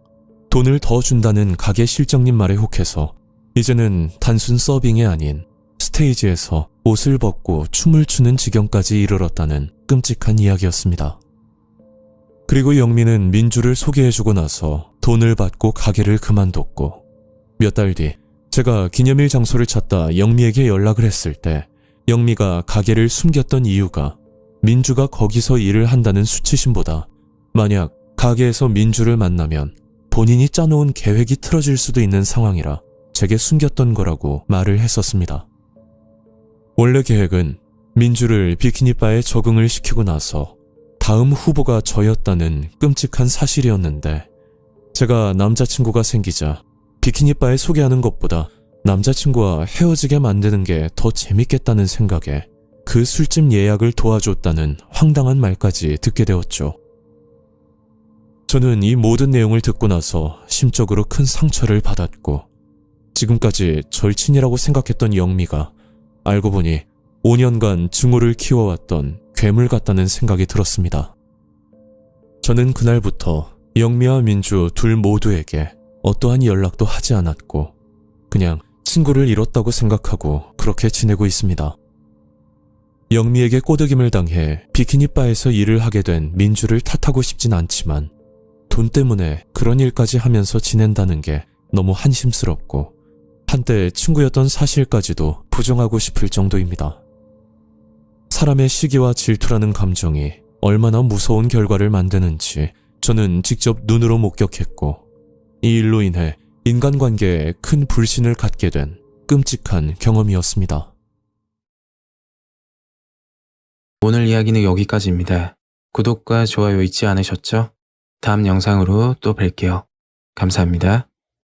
돈을 더 준다는 가게 실장님 말에 혹해서 이제는 단순 서빙이 아닌 스테이지에서 옷을 벗고 춤을 추는 지경까지 이르렀다는 끔찍한 이야기였습니다. 그리고 영미는 민주를 소개해주고 나서 돈을 받고 가게를 그만뒀고 몇 달 뒤 제가 기념일 장소를 찾다 영미에게 연락을 했을 때 영미가 가게를 숨겼던 이유가 민주가 거기서 일을 한다는 수치심보다 만약 가게에서 민주를 만나면 본인이 짜놓은 계획이 틀어질 수도 있는 상황이라 제게 숨겼던 거라고 말을 했었습니다. 원래 계획은 민주를 비키니바에 적응을 시키고 나서 다음 후보가 저였다는 끔찍한 사실이었는데 제가 남자친구가 생기자 비키니바에 소개하는 것보다 남자친구와 헤어지게 만드는 게 더 재밌겠다는 생각에 그 술집 예약을 도와줬다는 황당한 말까지 듣게 되었죠. 저는 이 모든 내용을 듣고 나서 심적으로 큰 상처를 받았고 지금까지 절친이라고 생각했던 영미가 알고 보니 5년간 증오를 키워왔던 괴물 같다는 생각이 들었습니다. 저는 그날부터 영미와 민주 둘 모두에게 어떠한 연락도 하지 않았고 그냥 친구를 잃었다고 생각하고 그렇게 지내고 있습니다. 영미에게 꼬드김을 당해 비키니바에서 일을 하게 된 민주를 탓하고 싶진 않지만 돈 때문에 그런 일까지 하면서 지낸다는 게 너무 한심스럽고 한때 친구였던 사실까지도 부정하고 싶을 정도입니다. 사람의 시기와 질투라는 감정이 얼마나 무서운 결과를 만드는지 저는 직접 눈으로 목격했고 이 일로 인해 인간관계에 큰 불신을 갖게 된 끔찍한 경험이었습니다. 오늘 이야기는 여기까지입니다. 구독과 좋아요 잊지 않으셨죠? 다음 영상으로 또 뵐게요. 감사합니다.